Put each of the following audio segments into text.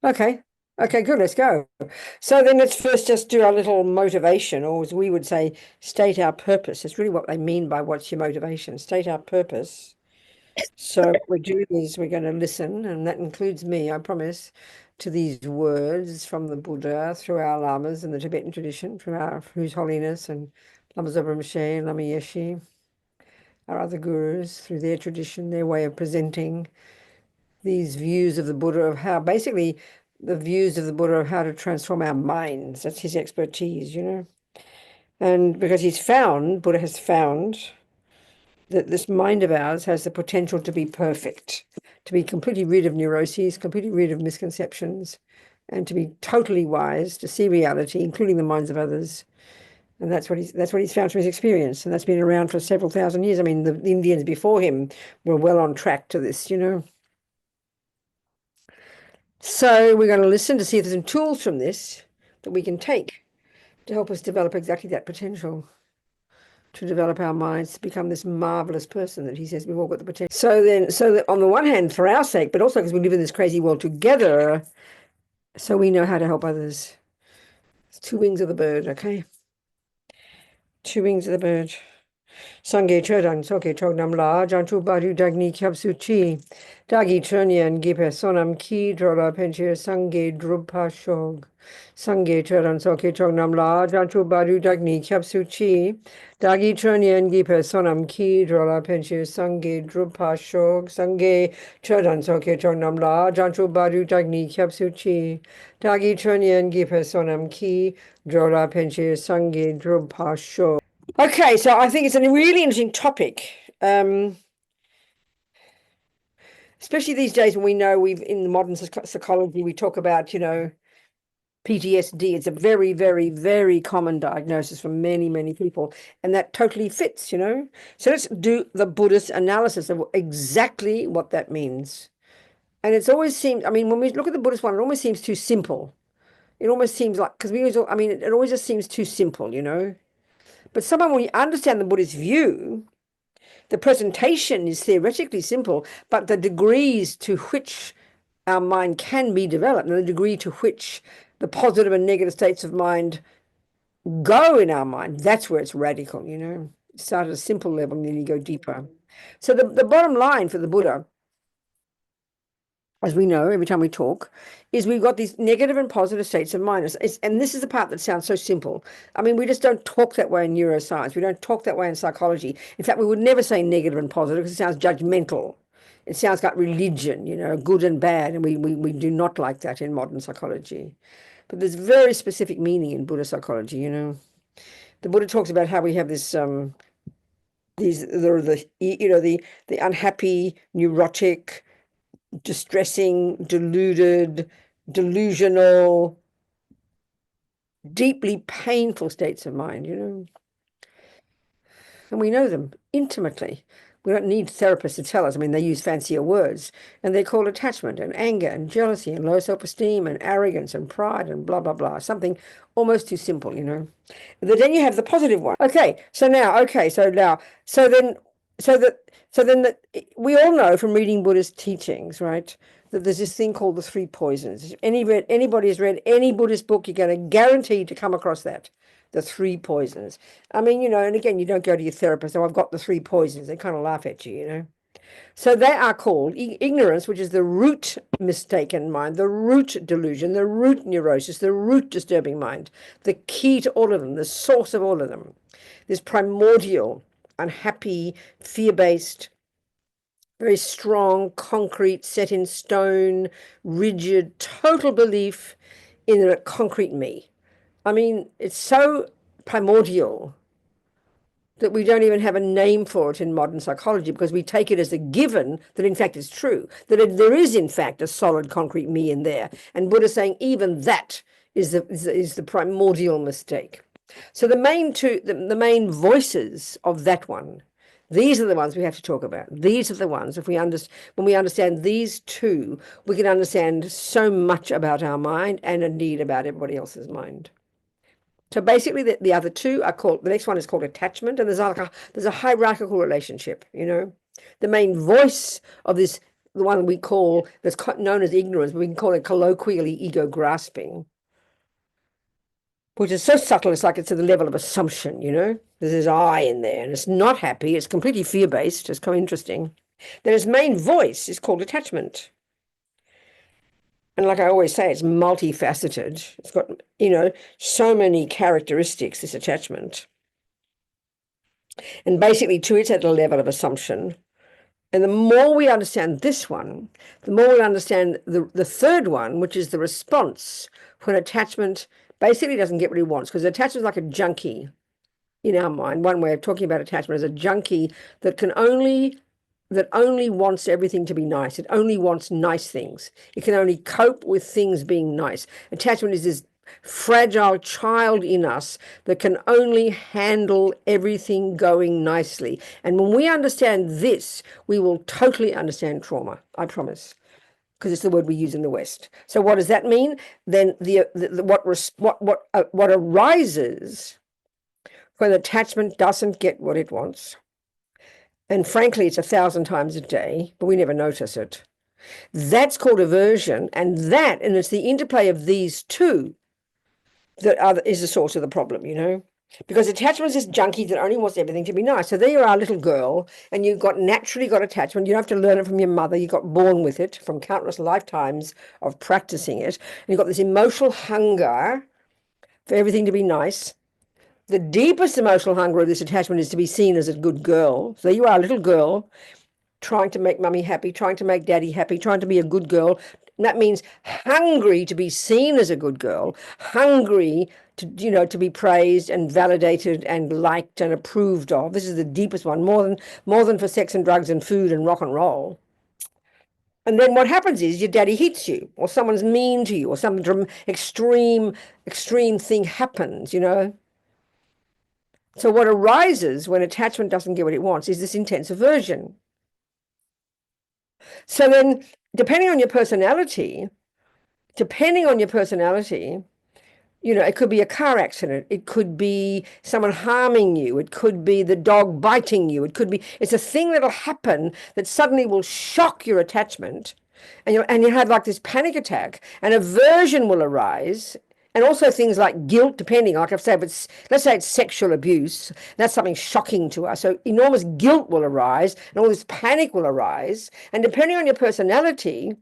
Okay. Okay, good. Let's go. So then let's first just do our little motivation, or as we would say, state our purpose. It's really what they mean by what's your motivation. State our purpose. So what we do is we're going to listen, and that includes me, I promise, to these words from the Buddha through our lamas in the Tibetan tradition, from our His Holiness and Lama Zopa Rinpoche, Lama Yeshe, our other gurus, through their tradition, their way of presenting these views of the Buddha of how basically the views of the Buddha of how to transform our minds. That's his expertise, you know. And because Buddha has found that this mind of ours has the potential to be perfect, to be completely rid of neuroses, completely rid of misconceptions, and to be totally wise, to see reality, including the minds of others. And that's what he's found from his experience. And that's been around for several thousand years. I mean, the Indians before him were well on track to this, you know. So we're going to listen to see if there's some tools from this that we can take to help us develop exactly that potential, to develop our minds to become this marvelous person that he says we've all got the potential. So that on the one hand, for our sake, but also because we live in this crazy world together, so we know how to help others. It's two wings of the bird, okay? Two wings of the bird. Sangye Chodang Soke Chognam La, Janchu Badu Dagni Kyapsu Chi, Dagi Chunyan Gipe Sonam Ki Drola Penchir Sangye Drupa Shog. Sangye Chodang Soke Chognam La, Janchu Badu Dagni Kyapsu Chi, Dagi Chunyan Gipe Sonam Ki Drola Penchir Sangye Drupa Shog. Sangye Chodang Soke Chognam La, Janchu Badu Dagni Kyapsu Chi, Dagi Chunyan Gipe Sonam Ki Drola Penchir Sangye Drupa Shog. Okay, so I think it's a really interesting topic, especially these days when we know in the modern psychology, we talk about, you know, PTSD. It's a very, very, very common diagnosis for many, many people, and that totally fits, you know. So let's do the Buddhist analysis of exactly what that means. And it's always seemed, I mean, when we look at the Buddhist one, it almost seems too simple. It almost seems like, because it always just seems too simple, you know. But someone, when you understand the Buddhist view, the presentation is theoretically simple, but the degrees to which our mind can be developed and the degree to which the positive and negative states of mind go in our mind, that's where it's radical, you know. Start at a simple level and then you go deeper. So the bottom line for the Buddha, as we know every time we talk, is we've got these negative and positive states of mind. And this is the part that sounds so simple. I mean, we just don't talk that way in neuroscience. We don't talk that way in psychology. In fact, we would never say negative and positive because it sounds judgmental. It sounds like religion, you know, good and bad. And we do not like that in modern psychology. But there's very specific meaning in Buddhist psychology, you know. The Buddha talks about how we have this the unhappy, neurotic, distressing, deluded, delusional, deeply painful states of mind, you know. And we know them intimately. We don't need therapists to tell us. I mean, they use fancier words, and they're called attachment and anger and jealousy and low self-esteem and arrogance and pride and blah, blah, blah. Something almost too simple, you know. But then you have the positive one. So then we all know from reading Buddhist teachings, right, that there's this thing called the three poisons. If anybody has read any Buddhist book, you're going to guarantee to come across that. The three poisons. I mean, you know, and again, you don't go to your therapist, oh, I've got the three poisons. They kind of laugh at you, you know. So they are called ignorance, which is the root mistaken mind, the root delusion, the root neurosis, the root disturbing mind, the key to all of them, the source of all of them. This primordial, unhappy, fear-based, very strong, concrete, set in stone, rigid, total belief in a concrete me. I mean, it's so primordial that we don't even have a name for it in modern psychology because we take it as a given that in fact it's true, that there is in fact a solid concrete me in there. And Buddha's saying even that is the primordial mistake. So the main voices of that one, these are the ones we have to talk about. These are the ones, when we understand these two, we can understand so much about our mind and indeed about everybody else's mind. So basically, the other two are called, the next one is called attachment, and there's a hierarchical relationship, you know. The main voice of this the one we call, that's known as ignorance, but we can call it colloquially ego grasping, which is so subtle, it's like it's at the level of assumption, There's this I in there, and it's not happy, it's completely fear-based, it's kind of interesting. Then its main voice is called attachment. And like I always say, it's multifaceted. It's got, so many characteristics, this attachment. And basically, too, it's at a level of assumption. And the more we understand this one, the more we understand the third one, which is the response when attachment basically doesn't get what he wants. Because attachment is like a junkie in our mind. One way of talking about attachment is a junkie that only wants everything to be nice. It only wants nice things. It can only cope with things being nice. Attachment is this fragile child in us that can only handle everything going nicely. And when we understand this, we will totally understand trauma, I promise, because it's the word we use in the West. So what does that mean? Then what arises when attachment doesn't get what it wants, and frankly, it's 1,000 times a day, but we never notice it. That's called aversion, and it's the interplay of these two that is the source of the problem, because attachment is this junkie that only wants everything to be nice. So there you are, little girl, and you've naturally got attachment. You don't have to learn it from your mother. You got born with it from countless lifetimes of practicing it. And you've got this emotional hunger for everything to be nice. The deepest emotional hunger of this attachment is to be seen as a good girl. So you are a little girl trying to make mummy happy, trying to make daddy happy, trying to be a good girl. And that means hungry to be seen as a good girl, hungry to be praised and validated and liked and approved of. This is the deepest one, more than for sex and drugs and food and rock and roll. And then what happens is your daddy hits you, or someone's mean to you, or some extreme thing happens, So what arises when attachment doesn't get what it wants is this intense aversion. So then, depending on your personality, it could be a car accident. It could be someone harming you. It could be the dog biting you. It's a thing that'll happen that suddenly will shock your attachment. And you have like this panic attack, and aversion will arise. And also things like guilt, depending, like I've said, let's say it's sexual abuse, that's something shocking to us. So enormous guilt will arise, and all this panic will arise. And depending on your personality,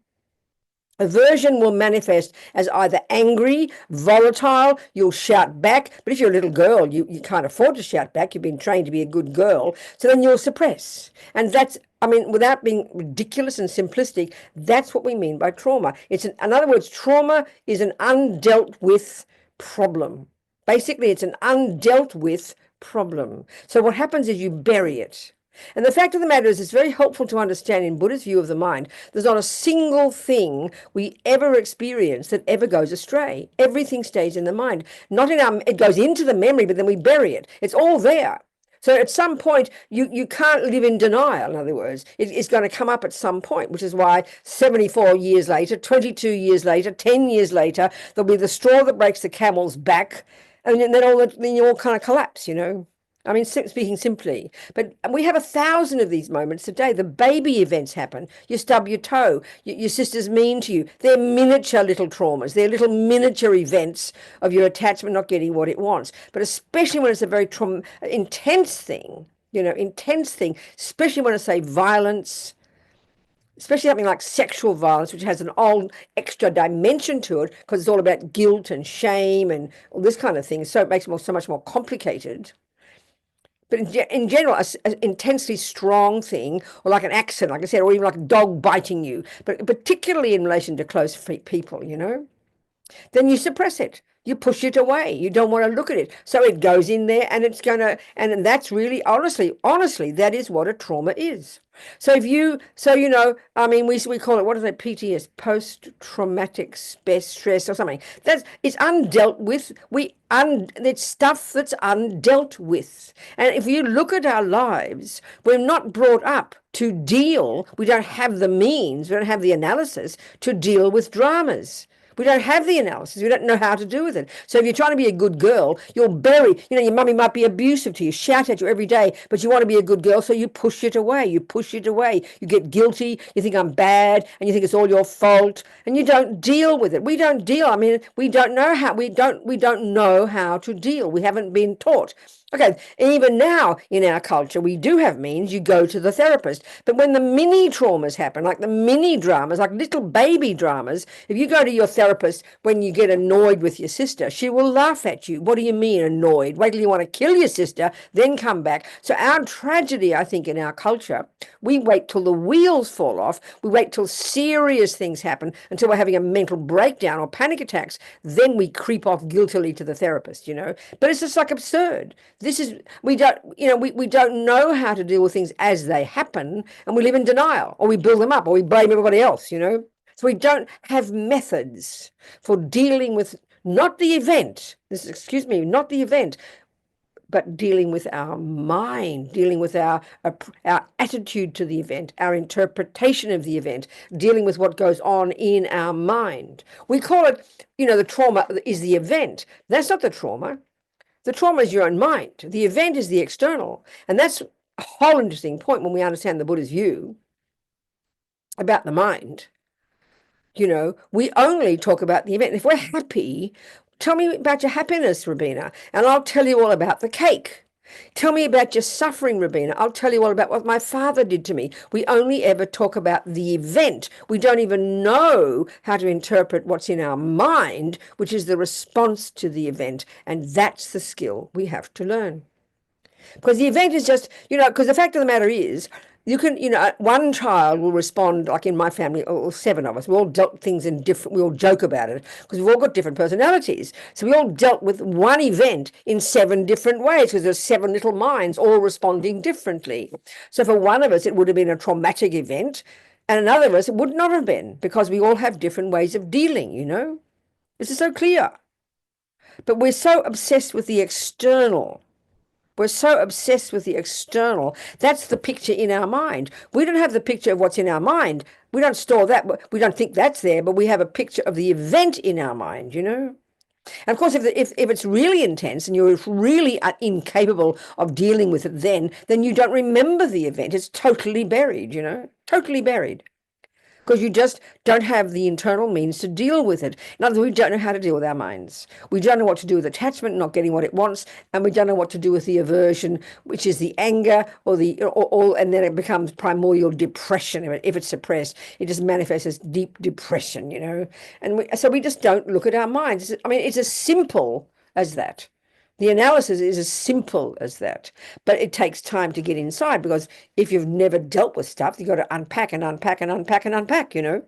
aversion will manifest as either angry, volatile, you'll shout back. But if you're a little girl, you can't afford to shout back. You've been trained to be a good girl. So then you'll suppress. And without being ridiculous and simplistic, that's what we mean by trauma. In other words, trauma is an undealt with problem. Basically, it's an undealt with problem. So what happens is you bury it. And the fact of the matter is, it's very helpful to understand in Buddhist view of the mind, there's not a single thing we ever experience that ever goes astray. Everything stays in the mind. It goes into the memory, but then we bury it. It's all there. So at some point, you can't live in denial, in other words. It's going to come up at some point, which is why 74 years later, 22 years later, 10 years later, there'll be the straw that breaks the camel's back, and then you all kind of collapse, speaking simply. But we have 1,000 of these moments a day. The baby events happen. You stub your toe. Your sister's mean to you. They're miniature little traumas. They're little miniature events of your attachment not getting what it wants. But especially when it's a very intense thing, especially when I say violence, especially something like sexual violence, which has an old extra dimension to it because it's all about guilt and shame and all this kind of thing. So it makes it so much more complicated. But in general, an intensely strong thing, or like an accident, like I said, or even like a dog biting you, but particularly in relation to close people, then you suppress it. You push it away. You don't want to look at it. So it goes in there, and and that's really, honestly, that is what a trauma is. So we call it, what is it, PTS, post-traumatic stress or something. It's undealt with. It's stuff that's undealt with. And if you look at our lives, we're not brought up to deal. We don't have the means. We don't have the analysis to deal with dramas. We don't have the analysis. We don't know how to do with it. So if you're trying to be a good girl, you'll bury, your mummy might be abusive to you, shout at you every day, but you want to be a good girl, so you push it away. You push it away. You get guilty. You think I'm bad, and you think it's all your fault, and you don't deal with it. We don't deal. I mean, we don't know how. We don't know how to deal. We haven't been taught. Okay, even now in our culture, we do have means. You go to the therapist. But when the mini traumas happen, like the mini dramas, like little baby dramas, if you go to your therapist when you get annoyed with your sister, she will laugh at you. What do you mean annoyed? Wait till you want to kill your sister, then come back. So our tragedy, I think, in our culture, we wait till the wheels fall off. We wait till serious things happen, until we're having a mental breakdown or panic attacks. Then we creep off guiltily to the therapist, But it's just like absurd. We don't know how to deal with things as they happen, and we live in denial, or we build them up, or we blame everybody else, So we don't have methods for dealing with not the event, not the event, but dealing with our mind, dealing with our attitude to the event, our interpretation of the event, dealing with what goes on in our mind. We call it, the trauma is the event. That's not the trauma. The trauma is your own mind. The event is the external. And that's a whole interesting point when we understand the Buddha's view about the mind. We only talk about the event. If we're happy, tell me about your happiness, Robina, and I'll tell you all about the cake. Tell me about your suffering, Robina. I'll tell you all about what my father did to me. We only ever talk about the event. We don't even know how to interpret what's in our mind, which is the response to the event. And that's the skill we have to learn. Because the event is just, because the fact of the matter is, you can, one child will respond, like in my family, or 7 of us, we all dealt things we all joke about it, because we've all got different personalities. So we all dealt with one event in 7 different ways, because there's 7 little minds all responding differently. So for one of us, it would have been a traumatic event, and another of us, it would not have been, because we all have different ways of dealing, This is so clear. But we're so obsessed with the external. We're so obsessed with the external. That's the picture in our mind. We don't have the picture of what's in our mind. We don't store that. We don't think that's there, but we have a picture of the event in our mind, And of course, if it's really intense and you're really incapable of dealing with it then you don't remember the event. It's totally buried, totally buried. Because you just don't have the internal means to deal with it. In other words, we don't know how to deal with our minds. We don't know what to do with attachment, not getting what it wants, and we don't know what to do with the aversion, which is the anger, and then it becomes primordial depression. If it's suppressed, it just manifests as deep depression, And so we just don't look at our minds. It's as simple as that. The analysis is as simple as that, but it takes time to get inside, because if you've never dealt with stuff, you've got to unpack and unpack and unpack and unpack, Of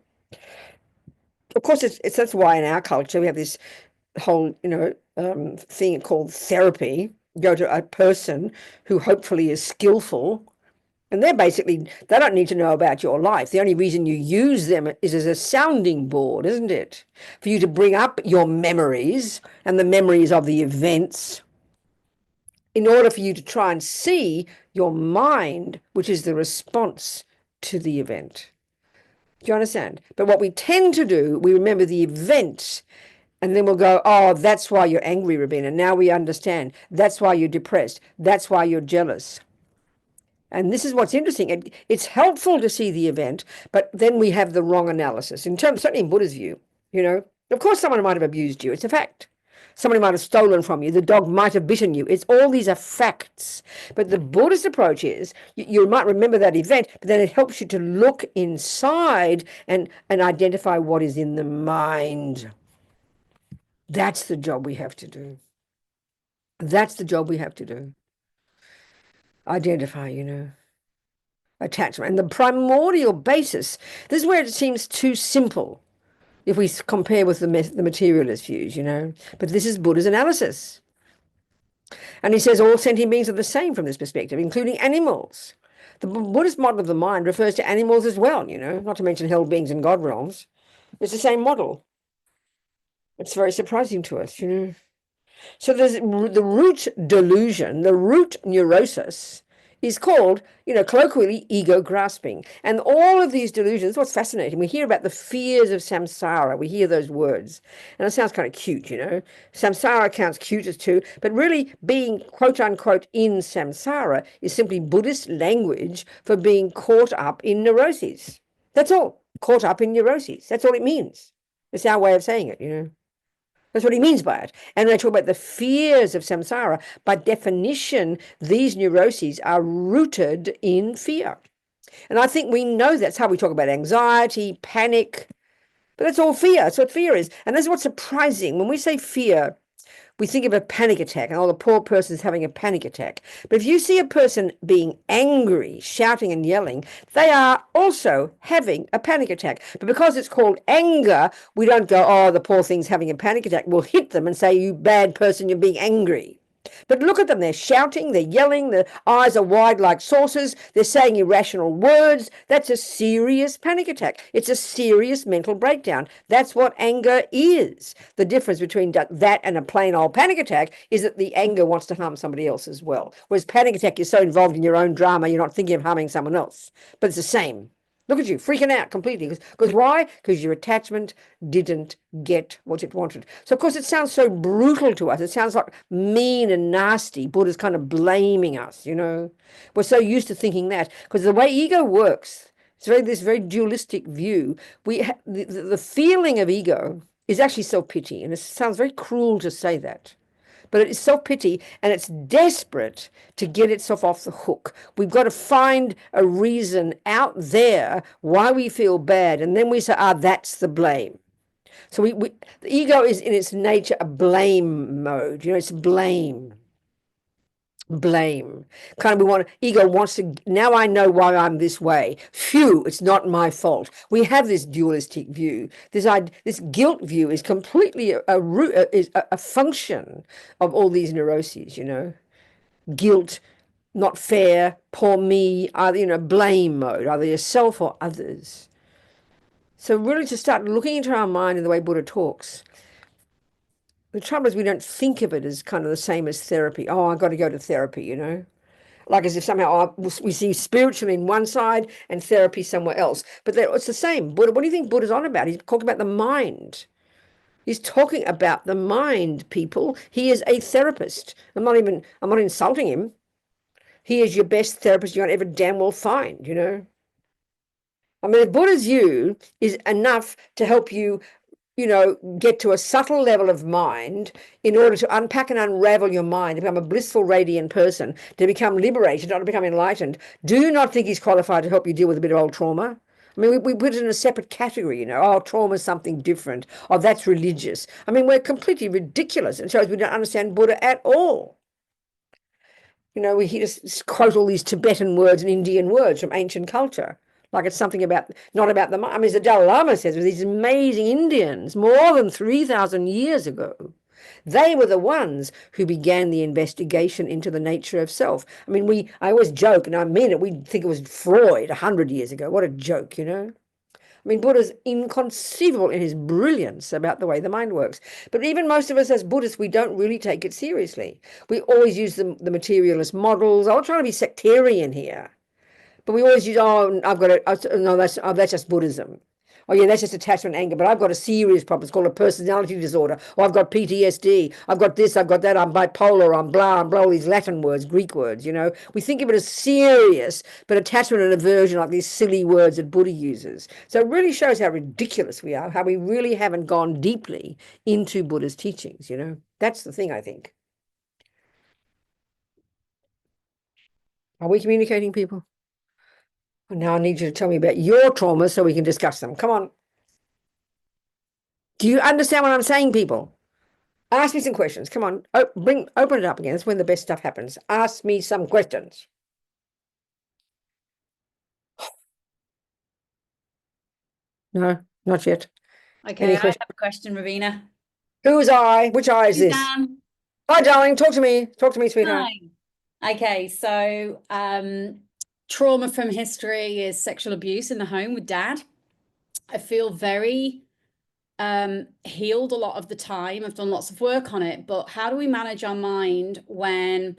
course, that's why in our culture we have this whole, thing called therapy. You go to a person who hopefully is skillful, and they don't need to know about your life. The only reason you use them is as a sounding board, isn't it? For you to bring up your memories and the memories of the events, in order for you to try and see your mind, which is the response to the event. Do you understand? But what we tend to do, we remember the event, and then we'll go, oh, that's why you're angry, Robina. Now we understand. That's why you're depressed. That's why you're jealous. And this is what's interesting. It's helpful to see the event, but then we have the wrong analysis. Certainly in Buddha's view, Of course, someone might have abused you. It's a fact. Somebody might have stolen from you. The dog might have bitten you. All these are facts. But the Buddhist approach is, you might remember that event, but then it helps you to look inside and identify what is in the mind. That's the job we have to do. That's the job we have to do. Identify, attachment. And the primordial basis, this is where it seems too simple if we compare with the materialist views, But this is Buddha's analysis. And he says all sentient beings are the same from this perspective, including animals. The Buddhist model of the mind refers to animals as well, not to mention hell beings and God realms. It's the same model. It's very surprising to us, So there's the root delusion, the root neurosis is called, colloquially, ego grasping. And all of these delusions, what's fascinating, we hear about the fears of samsara. We hear those words. And it sounds kind of cute, Samsara sounds cute as too, but really being, quote unquote, in samsara is simply Buddhist language for being caught up in neuroses. That's all. Caught up in neuroses. That's all it means. It's our way of saying it, That's what he means by it. And when I talk about the fears of samsara, by definition, these neuroses are rooted in fear. And I think we know that's how we talk about anxiety, panic, but that's all fear. That's what fear is. And that's what's surprising. When we say fear, we think of a panic attack, and the poor person's having a panic attack. But if you see a person being angry, shouting and yelling, they are also having a panic attack. But because it's called anger, we don't go, oh, the poor thing's having a panic attack. We'll hit them and say, you bad person, you're being angry. But look at them. They're shouting, they're yelling, their eyes are wide like saucers, they're saying irrational words. That's a serious panic attack. It's a serious mental breakdown. That's what anger is. The difference between that and a plain old panic attack is that the anger wants to harm somebody else as well. Whereas panic attack, you're so involved in your own drama, you're not thinking of harming someone else. But it's the same. Look at you, freaking out completely. Because why? Because your attachment didn't get what it wanted. So, of course, it sounds so brutal to us. It sounds like mean and nasty. Buddha's kind of blaming us, We're so used to thinking that. Because the way ego works, it's this very dualistic view. The feeling of ego is actually self-pity. And it sounds very cruel to say that. But it's self-pity, and it's desperate to get itself off the hook. We've got to find a reason out there why we feel bad, and then we say, that's the blame. So the ego is in its nature a blame mode. It's blame. Kind of ego wants to, now I know why I'm this way. Phew, it's not my fault. We have this dualistic view. This guilt view is completely a function of all these neuroses, Guilt, not fair, poor me, either, blame mode, either yourself or others. So really to start looking into our mind in the way Buddha talks, the trouble is we don't think of it as kind of the same as therapy. Oh, I've got to go to therapy, Like as if somehow we see spiritual in one side and therapy somewhere else. But it's the same. Buddha, what do you think Buddha's on about? He's talking about the mind. He's talking about the mind, people. He is a therapist. I'm not insulting him. He is your best therapist you're going to ever damn well find, I mean, the Buddha's view is enough to help you get to a subtle level of mind in order to unpack and unravel your mind, to become a blissful, radiant person, to become liberated, not to become enlightened. Do you not think he's qualified to help you deal with a bit of old trauma? I mean, we put it in a separate category, Oh, trauma is something different. Oh, that's religious. I mean, we're completely ridiculous. It shows we don't understand Buddha at all. We just quote all these Tibetan words and Indian words from ancient culture. Like it's something not about the mind. I mean, as the Dalai Lama says, with these amazing Indians, more than 3,000 years ago, they were the ones who began the investigation into the nature of self. I mean, I always joke, and I mean it, we think it was Freud 100 years ago. What a joke, I mean, Buddha's inconceivable in his brilliance about the way the mind works. But even most of us as Buddhists, we don't really take it seriously. We always use the materialist models. I'm not trying to be sectarian here. But we always use, I've got no, that's just Buddhism. Oh, yeah, that's just attachment anger. But I've got a serious problem. It's called a personality disorder. Or I've got PTSD. I've got this, I've got that. I'm bipolar. I'm blah, all these Latin words, Greek words, We think of it as serious, but attachment and aversion, like these silly words that Buddha uses. So it really shows how ridiculous we are, how we really haven't gone deeply into Buddha's teachings, That's the thing, I think. Are we communicating, people? Now I need you to tell me about your traumas so we can discuss them. Come on. Do you understand what I'm saying, people? Ask me some questions. Come on. Open it up again. That's when the best stuff happens. Ask me some questions. No, not yet. Okay, I have a question, Robina. Who is I? Which I is this? Dan. Hi, darling. Talk to me. Talk to me, sweetheart. Hi. Okay, so trauma from history is sexual abuse in the home with dad. I feel very healed a lot of the time. I've done lots of work on it, but how do we manage our mind when,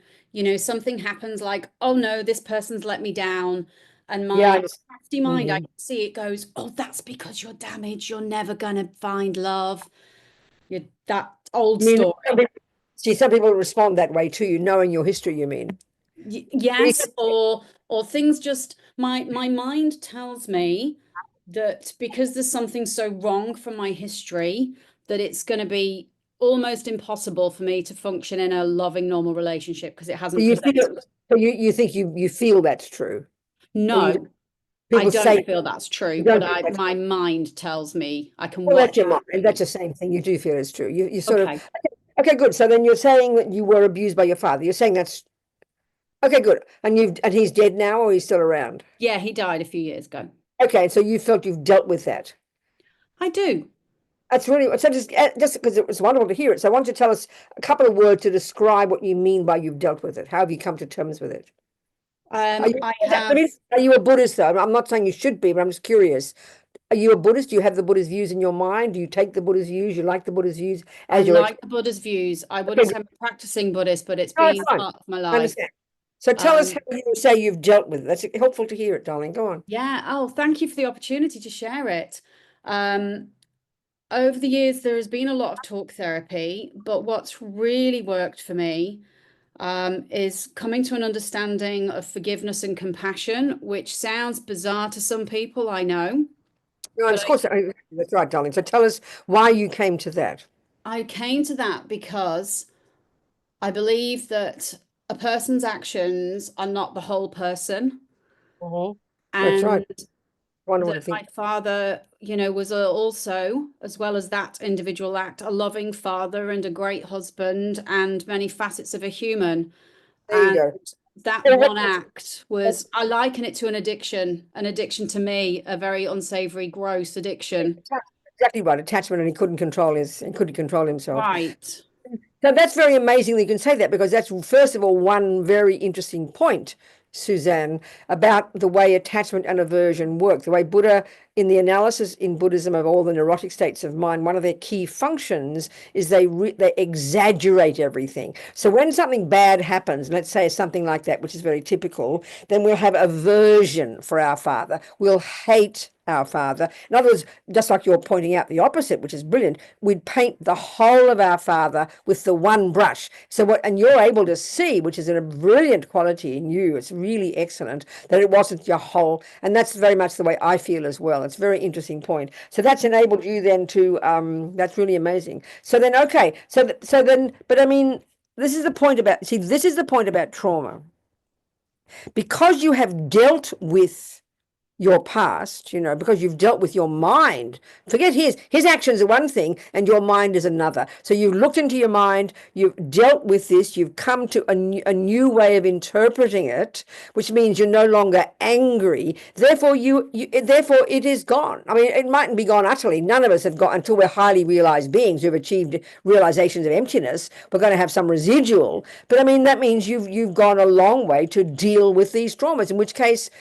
something happens like, oh no, this person's let me down, and my nasty mind, I can see it goes, oh, that's because you're damaged. You're never gonna find love. That old story. Some people respond that way to you, knowing your history, you mean? Yes, or things just my mind tells me that because there's something so wrong from my history, that it's going to be almost impossible for me to function in a loving, normal relationship because it hasn't presented. You think you feel that's true? No, I don't feel that's true, but my mind tells me I can Well, watch. that's your mind, and that's the same thing. You do feel it's true. You sort Okay. of okay, good. So then you're saying that you were abused by your father. You're saying that's okay, good. And he's dead now, or he's still around? Yeah, he died a few years ago. Okay, so you felt you've dealt with that. I do. That's really so. Just because it was wonderful to hear it. So I want you to tell us a couple of words to describe what you mean by you've dealt with it. How have you come to terms with it? Are you a Buddhist though? I'm not saying you should be, but I'm just curious. Are you a Buddhist? Do you have the Buddhist views in your mind? Do you take the Buddhist views? You like the Buddhist views I like the Buddhist views. I wouldn't say I'm a practicing Buddhist, but it's been part of my life. I understand. So tell us how you say you've dealt with it. That's helpful to hear it, darling. Go on. Yeah. Oh, thank you for the opportunity to share it. Over the years, there has been a lot of talk therapy, but what's really worked for me is coming to an understanding of forgiveness and compassion, which sounds bizarre to some people, I know. No, of course, that's right, darling. So tell us why you came to that. I came to that because I believe that a person's actions are not the whole person. That's right. And that my father, was also, as well as that individual act, a loving father and a great husband and many facets of a human. There you go. That one act was, I liken it to an addiction to me, a very unsavory, gross addiction. Exactly right. Attachment, and he couldn't control himself. Right. So that's very amazing that you can say that, because that's, first of all, one very interesting point, Suzanne, about the way attachment and aversion work. The way Buddha, in the analysis in Buddhism of all the neurotic states of mind, one of their key functions is they exaggerate everything. So when something bad happens, let's say something like that, which is very typical, then we'll have aversion for our father. We'll hate our father. In other words, just like you're pointing out the opposite, which is brilliant, we'd paint the whole of our father with the one brush. And you're able to see, which is a brilliant quality in you, it's really excellent, that it wasn't your whole, and that's very much the way I feel as well. It's a very interesting point. So that's enabled you then to, that's really amazing. So then, okay, but I mean, this is the point about trauma. Because you have dealt with your past, because you've dealt with your mind. Forget his actions are one thing and your mind is another. So you've looked into your mind, you've dealt with this, you've come to a new way of interpreting it, which means you're no longer angry. Therefore, therefore it is gone. I mean, it mightn't be gone utterly. None of us have got, until we're highly realized beings who've achieved realizations of emptiness, we're going to have some residual. But I mean, that means you've gone a long way to deal with these traumas, in which case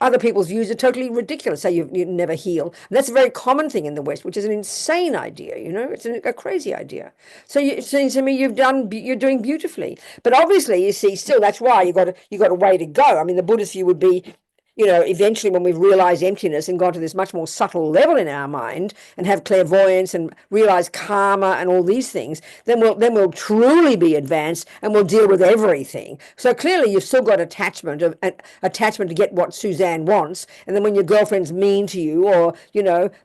other people's views are totally ridiculous. Say you never heal. And that's a very common thing in the West, which is an insane idea. It's a crazy idea. So it seems to me you're doing beautifully. But obviously, you see, still that's why you got a way to go. I mean, the Buddhist view would be, eventually when we've realized emptiness and gone to this much more subtle level in our mind and have clairvoyance and realize karma and all these things, then we'll truly be advanced and we'll deal with everything. So clearly you've still got attachment to get what Suzanne wants. And then when your girlfriend's mean to you, or,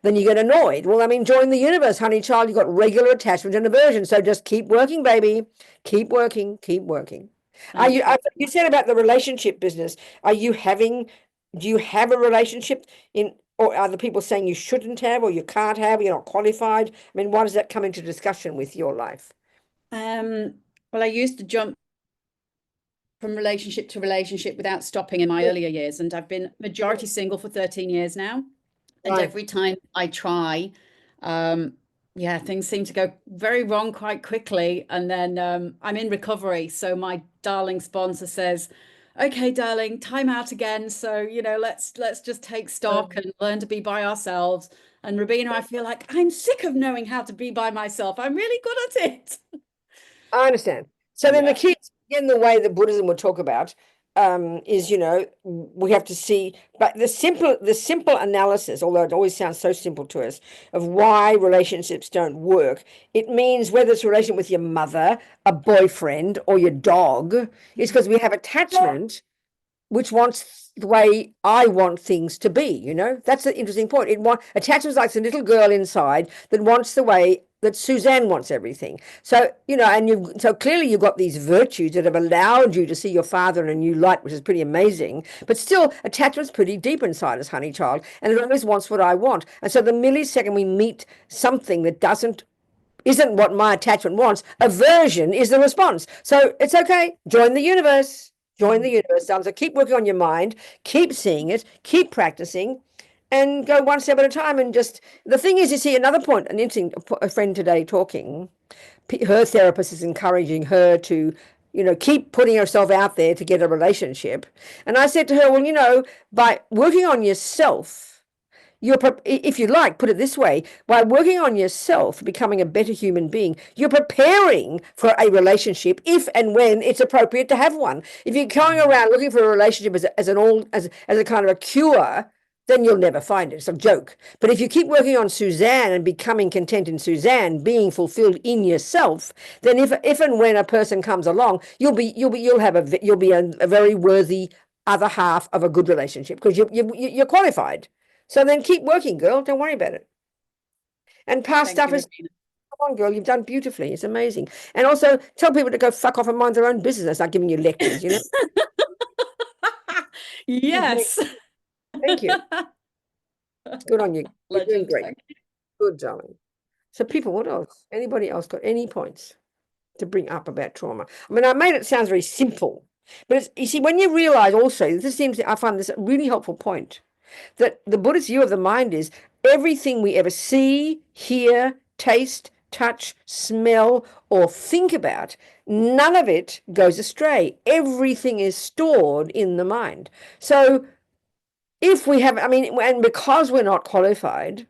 then you get annoyed. Well, I mean, join the universe, honey child. You've got regular attachment and aversion. So just keep working, baby. Keep working, keep working. You said about the relationship business. Do you have a relationship or are the people saying you shouldn't have, or you can't have, you're not qualified? I mean, why does that come into discussion with your life? Well, I used to jump from relationship to relationship without stopping in my earlier years, and I've been majority single for 13 years now. And every time I try, things seem to go very wrong quite quickly. And then I'm in recovery. So my darling sponsor says, okay, darling, time out again. So, let's just take stock and learn to be by ourselves. And Robina, I feel like I'm sick of knowing how to be by myself. I'm really good at it. I understand. So then the key, again, the way that Buddhism would talk about is, we have to see, but the simple analysis, although it always sounds so simple to us, of why relationships don't work. It means whether it's a relationship with your mother, a boyfriend, or your dog, is because we have attachment which wants the way I want things to be, That's the interesting point. Attachment's like the little girl inside that wants the way that Suzanne wants everything. So, so clearly you've got these virtues that have allowed you to see your father in a new light, which is pretty amazing. But still, attachment's pretty deep inside us, honey child, and it always wants what I want. And so the millisecond we meet something that isn't what my attachment wants, aversion is the response. So it's okay. Join the universe. Join the universe. So keep working on your mind, keep seeing it, keep practicing, and go one step at a time. And just the thing is, you see, another point, a friend today talking, her therapist is encouraging her to, keep putting herself out there to get a relationship. And I said to her, well, by working on yourself, if you like, put it this way, by working on yourself, becoming a better human being, you're preparing for a relationship if and when it's appropriate to have one. If you're going around looking for a relationship as a kind of a cure, then you'll never find it. It's a joke. But if you keep working on Suzanne and becoming content in Suzanne, being fulfilled in yourself, then if and when a person comes along, you'll be a very worthy other half of a good relationship because you're qualified. So then keep working, girl. Don't worry about it. And past stuff is, come on, girl, you've done beautifully. It's amazing. And also tell people to go fuck off and mind their own business. That's not giving you lectures, Yes. Thank you. Good on you. You're doing great. Good, darling. So people, what else? Anybody else got any points to bring up about trauma? I mean, I made it sound very simple, but you see, when you realize also, I find this a really helpful point, that the Buddhist view of the mind is everything we ever see, hear, taste, touch, smell, or think about, none of it goes astray. Everything is stored in the mind. So if we have, and because we're not qualified,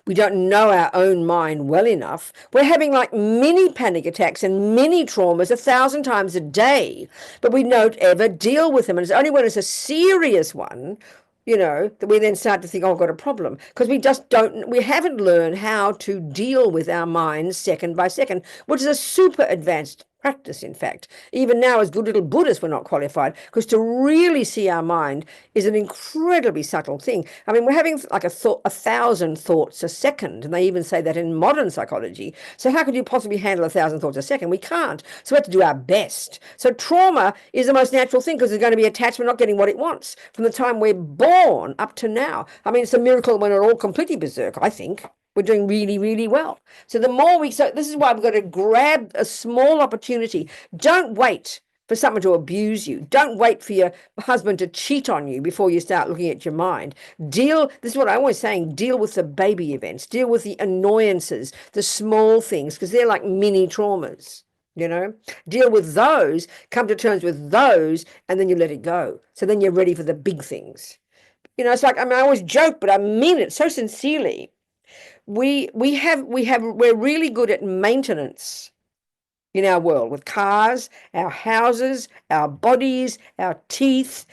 we don't know our own mind well enough, we're having like mini panic attacks and mini traumas 1,000 times a day, but we don't ever deal with them. And it's only when it's a serious one, that we then start to think, oh, I've got a problem, because we haven't learned how to deal with our minds second by second, which is a super advanced practice, in fact. Even now, as good little Buddhists, we're not qualified, because to really see our mind is an incredibly subtle thing. I mean, we're having like 1,000 thoughts a second, and they even say that in modern psychology. So how could you possibly handle 1,000 thoughts a second? We can't. So we have to do our best. So trauma is the most natural thing, because there's going to be attachment not getting what it wants from the time we're born up to now. I mean, it's a miracle when we're all completely berserk, I think. We're doing really, really well. So this is why we've got to grab a small opportunity. Don't wait for someone to abuse you. Don't wait for your husband to cheat on you before you start looking at your mind. This is what I'm always saying, deal with the baby events, deal with the annoyances, the small things, because they're like mini traumas. Deal with those, come to terms with those, and then you let it go. So then you're ready for the big things. It's like, I always joke, but I mean it so sincerely. We're really good at maintenance in our world, with cars, our houses, our bodies, our teeth.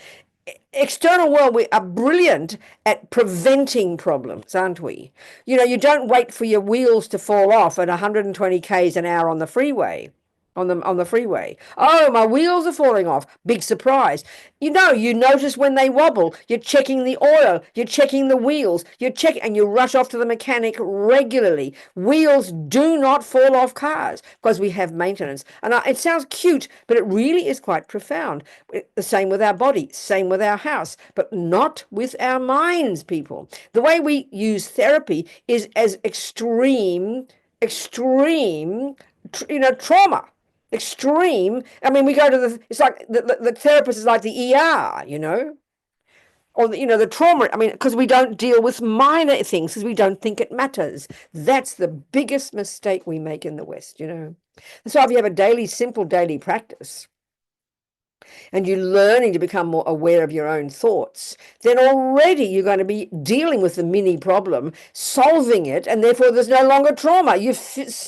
External world, we are brilliant at preventing problems, aren't we? You don't wait for your wheels to fall off at 120 k's an hour on the freeway. On the freeway. Oh, my wheels are falling off. Big surprise. You notice when they wobble. You're checking the oil. You're checking the wheels. And you rush off to the mechanic regularly. Wheels do not fall off cars because we have maintenance. And it sounds cute, but it really is quite profound. The same with our body, same with our house, but not with our minds, people. The way we use therapy is as extreme, trauma. Extreme. I mean, we go to it's like the therapist is like the ER, or the trauma. I mean, because we don't deal with minor things, because we don't think it matters. That's the biggest mistake we make in the West, So if you have a simple daily practice, and you're learning to become more aware of your own thoughts, then already you're going to be dealing with the mini problem, solving it, and therefore there's no longer trauma. You've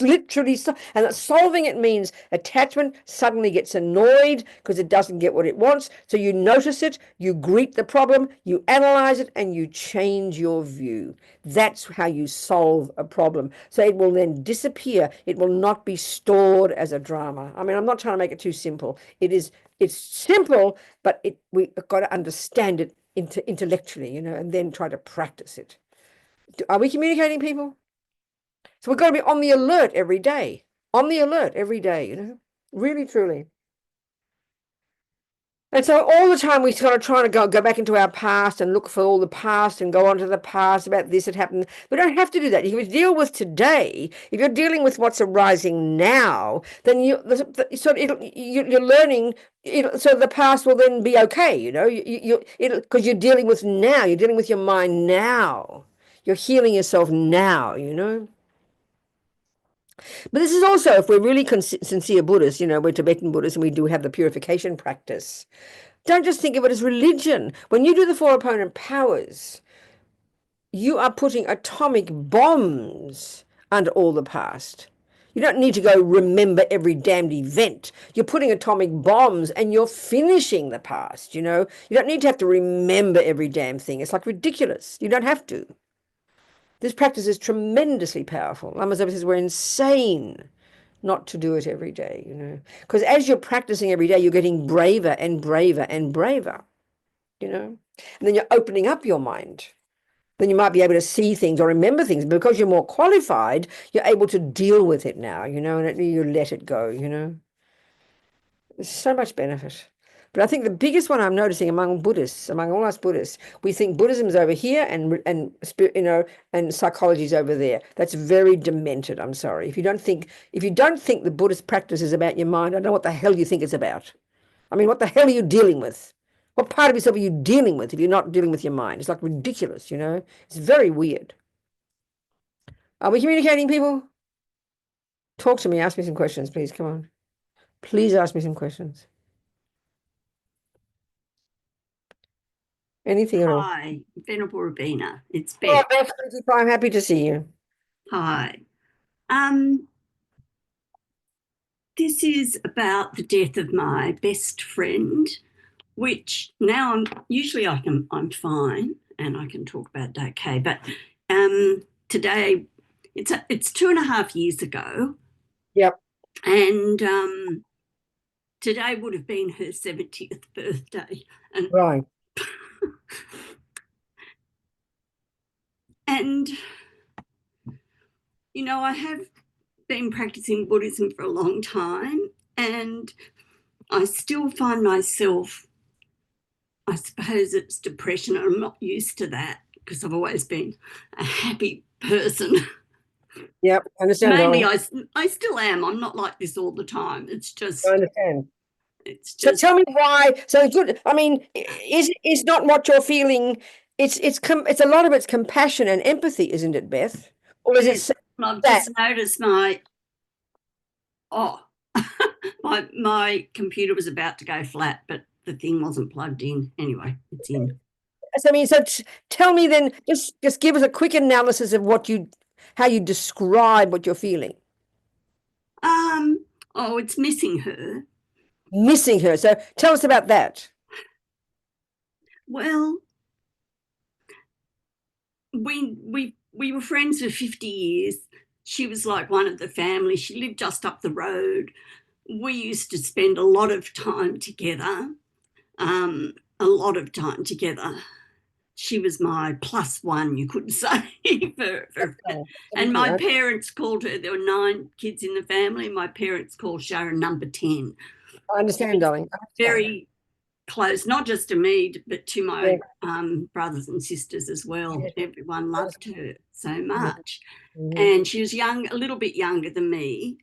literally, and that solving it means attachment suddenly gets annoyed because it doesn't get what it wants. So you notice it, you greet the problem, you analyze it, and you change your view. That's how you solve a problem. So it will then disappear. It will not be stored as a drama. I mean, I'm not trying to make it too simple. It's simple, but we've got to understand it intellectually, and then try to practice it. Are we communicating, people? So we've got to be on the alert every day. On the alert every day, really, truly. And so all the time we sort of trying to go back into our past and look for all the past and go on to the past about this that happened. We don't have to do that. If you deal with today, if you're dealing with what's arising now, then you're learning. So the past will then be okay. Because you're dealing with now. You're dealing with your mind now. You're healing yourself now. But this is also, if we're really sincere Buddhists, we're Tibetan Buddhists and we do have the purification practice. Don't just think of it as religion. When you do the four opponent powers, you are putting atomic bombs under all the past. You don't need to go remember every damned event. You're putting atomic bombs and you're finishing the past, You don't need to have to remember every damn thing. It's like ridiculous. You don't have to. This practice is tremendously powerful. Lama Zopa says we're insane not to do it every day, Because as you're practicing every day, you're getting braver and braver and braver, And then you're opening up your mind. Then you might be able to see things or remember things. Because you're more qualified, you're able to deal with it now, and you let it go, There's so much benefit. But I think the biggest one I'm noticing among Buddhists, among all us Buddhists, we think Buddhism's over here and psychology's over there. That's very demented. I'm sorry. If you don't think the Buddhist practice is about your mind, I don't know what the hell you think it's about. I mean, what the hell are you dealing with? What part of yourself are you dealing with if you're not dealing with your mind? It's like ridiculous, It's very weird. Are we communicating, people? Talk to me. Ask me some questions, please. Come on. Please ask me some questions. Anything at all. Hi, Venerable Robina. It's Oh, Beth. Beth, I'm happy to see you. Hi. This is about the death of my best friend, which now I'm fine and I can talk about it okay. But today it's 2.5 years ago. Yep. And today would have been her 70th birthday. And right. And, I have been practicing Buddhism for a long time, and I still find myself, I suppose it's depression. I'm not used to that because I've always been a happy person. Yep, I understand. Mainly, I still am. I'm not like this all the time. It's just. I understand. It's just. So tell me why. So it's good. I mean, is not what you're feeling. It's a lot of it's compassion and empathy, isn't it, Beth? Or is it? I've just noticed my computer was about to go flat, but the thing wasn't plugged in. Anyway, it's in. So, I mean, tell me then. Just give us a quick analysis of how you describe what you're feeling. It's missing her. Missing her. So tell us about that. Well, we were friends for 50 years. She was like one of the family. She lived just up the road. We used to spend a lot of time together. She was my plus one, you could say. And my parents called her, there were 9 kids in the family. My parents called Sharon number 10. I understand, darling. Very close, not just to me, but to my brothers and sisters as well. Everyone loved her so much. And she was a little bit younger than me.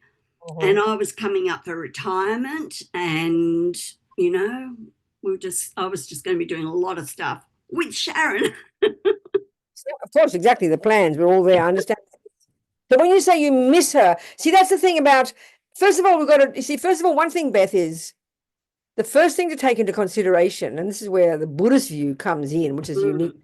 And I was coming up for retirement, and, I was just going to be doing a lot of stuff with Sharon. Of course, exactly. The plans were all there. I understand. So when you say you miss her, see, that's the thing about, first of all, one thing, Beth, is the first thing to take into consideration, and this is where the Buddhist view comes in, which is unique.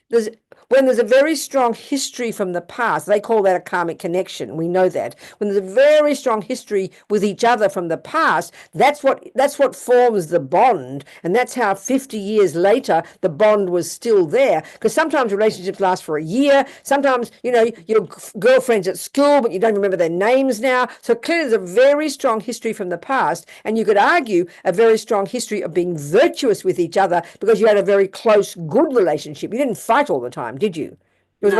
There's, when there's a very strong history from the past, they call that a karmic connection. We know that. When there's a very strong history with each other from the past, that's what forms the bond. And that's how 50 years later, the bond was still there. Because sometimes relationships last for a year. Sometimes, you know, your girlfriend's at school, but you don't remember their names now. So clearly there's a very strong history from the past. And you could argue a very strong history of being virtuous with each other because you had a very close, good relationship. You didn't fight all the time, did you? It was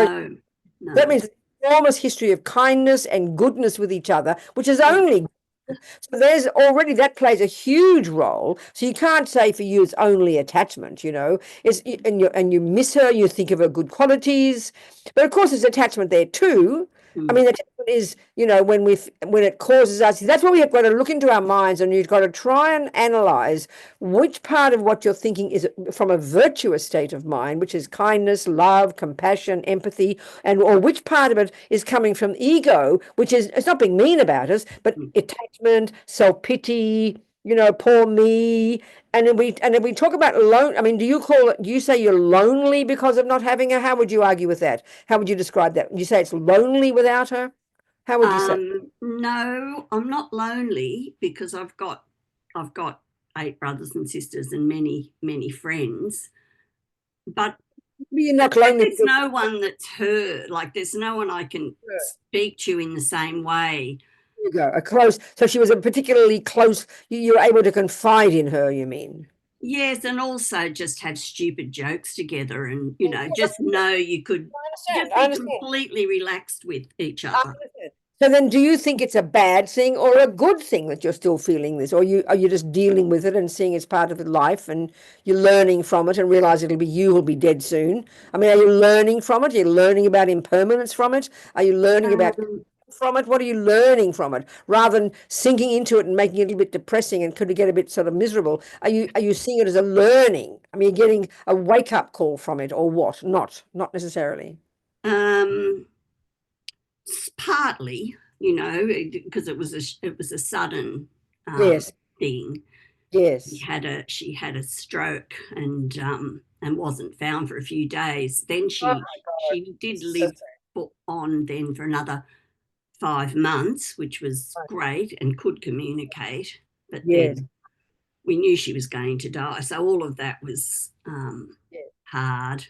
No. that means enormous history of kindness and goodness with each other, which is only so there's already that plays a huge role. So you can't say for you it's only attachment, you know. It's and you miss her, you think of her good qualities, but of course there's attachment there too. I mean, attachment is, you know, when it causes us. That's why we have got to look into our minds, and you've got to try and analyze which part of what you're thinking is from a virtuous state of mind, which is kindness, love, compassion, empathy, and or which part of it is coming from ego, which is, it's not being mean about us, but attachment, self-pity, you know, poor me. And then we talk about alone. I mean, do you say you're lonely because of not having her? How would you argue with that? How would you describe that? Would you say it's lonely without her? How would you say? No, I'm not lonely because I've got 8 brothers and sisters and many, many friends. But you're not lonely. There's no one that's her. Like, there's no one I can speak to in the same way. You go a close. So she was a particularly close. You were able to confide in her. You mean? Yes, and also just have stupid jokes together, and you know, just know you could just be completely relaxed with each other. So then, do you think it's a bad thing or a good thing that you're still feeling this, or are you just dealing with it and seeing it's part of life, and you're learning from it and realize it'll be you who'll be dead soon? I mean, are you learning from it? Are you learning about impermanence from it? Are you learning about from it? What are you learning from it? Rather than sinking into it and making it a little bit depressing and could get a bit sort of miserable, are you seeing it as a learning? I mean, you're getting a wake up call from it, or what? Not necessarily. Partly, you know, because it was a sudden yes. thing. Yes. She had a stroke and wasn't found for a few days. Then she did live on then for another 5 months, which was great and could communicate. But then we knew she was going to die. So all of that was hard.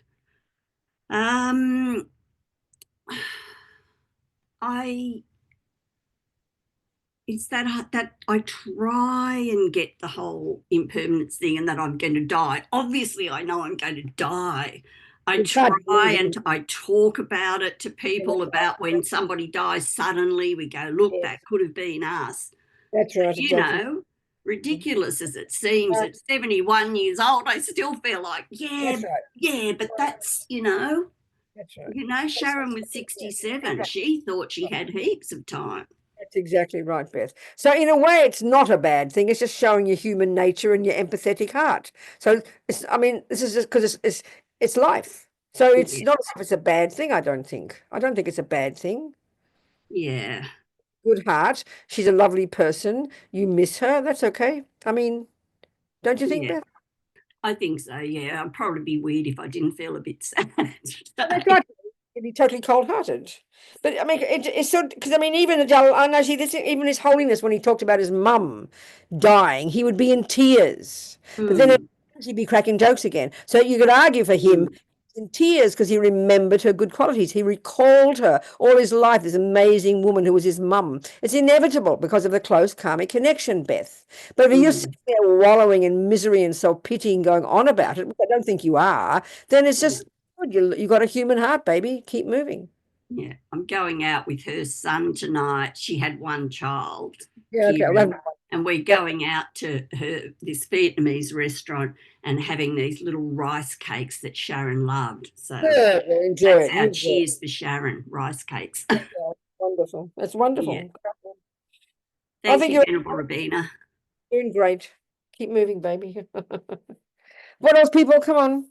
It's that I try and get the whole impermanence thing and that I'm going to die. Obviously, I know I'm going to die. I try and I talk about it to people about when somebody dies suddenly. We go, look, that could have been us. That's right. You know, ridiculous as it seems, at 71 years old, I still feel like, but that's, you know. That's right. You know, Sharon was 67. She thought she had heaps of time. That's exactly right, Beth. So in a way, it's not a bad thing. It's just showing your human nature and your empathetic heart. So I mean, this is just because it's life. So it's not as if it's a bad thing. I don't think it's a bad thing. Yeah. Good heart. She's a lovely person. You miss her. That's okay. I mean, don't you think, Beth? I think so, yeah. I'd probably be weird if I didn't feel a bit sad. That's right. You'd be totally cold-hearted. But I mean, it's so, because I mean, even I know, see, this, even His Holiness, when he talked about his mum dying, he would be in tears. But then he'd be cracking jokes again. So you could argue for him in tears because he remembered her good qualities. He recalled her all his life, this amazing woman who was his mum. It's inevitable because of the close karmic connection, Beth. But if you're sitting there wallowing in misery and self-pity and going on about it, which I don't think you are, then it's just good. You've got a human heart, baby. Keep moving. Yeah, I'm going out with her son tonight. She had one child. Yeah, okay. And we're going out to this Vietnamese restaurant and having these little rice cakes that Sharon loved. So enjoy that's our cheers for Sharon, rice cakes. Wonderful. That's wonderful. Yeah. Thank you, Venerable Robina. Doing great. Keep moving, baby. What else, people? Come on.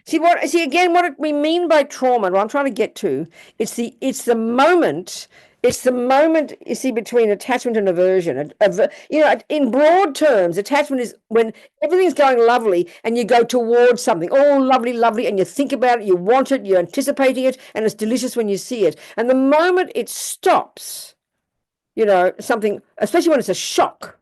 See again what we mean by trauma, what I'm trying to get to, it's the moment It's the moment, you see, between attachment and aversion. You know, in broad terms, attachment is when everything's going lovely and you go towards something, oh, lovely, lovely, and you think about it, you want it, you're anticipating it, and it's delicious when you see it. And the moment it stops, you know, something, especially when it's a shock,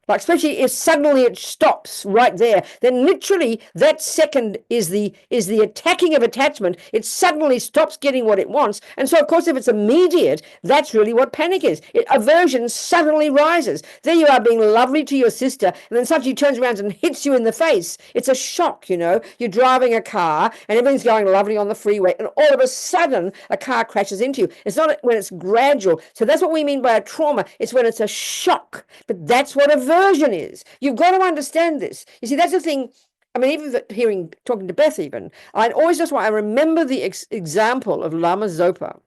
like especially if suddenly it stops right there, then literally that second is the attacking of attachment. It suddenly stops getting what it wants. And so, of course, if it's immediate, that's really what panic is. Aversion suddenly rises. There you are being lovely to your sister, and then suddenly she turns around and hits you in the face. It's a shock, you know. You're driving a car and everything's going lovely on the freeway, and all of a sudden a car crashes into you. It's not when it's gradual. So that's what we mean by a trauma. It's when it's a shock. But that's what aversion is. You've got to understand this. You see, that's the thing. I mean, even talking to Beth, even, that's why I remember the example of Lama Zopa.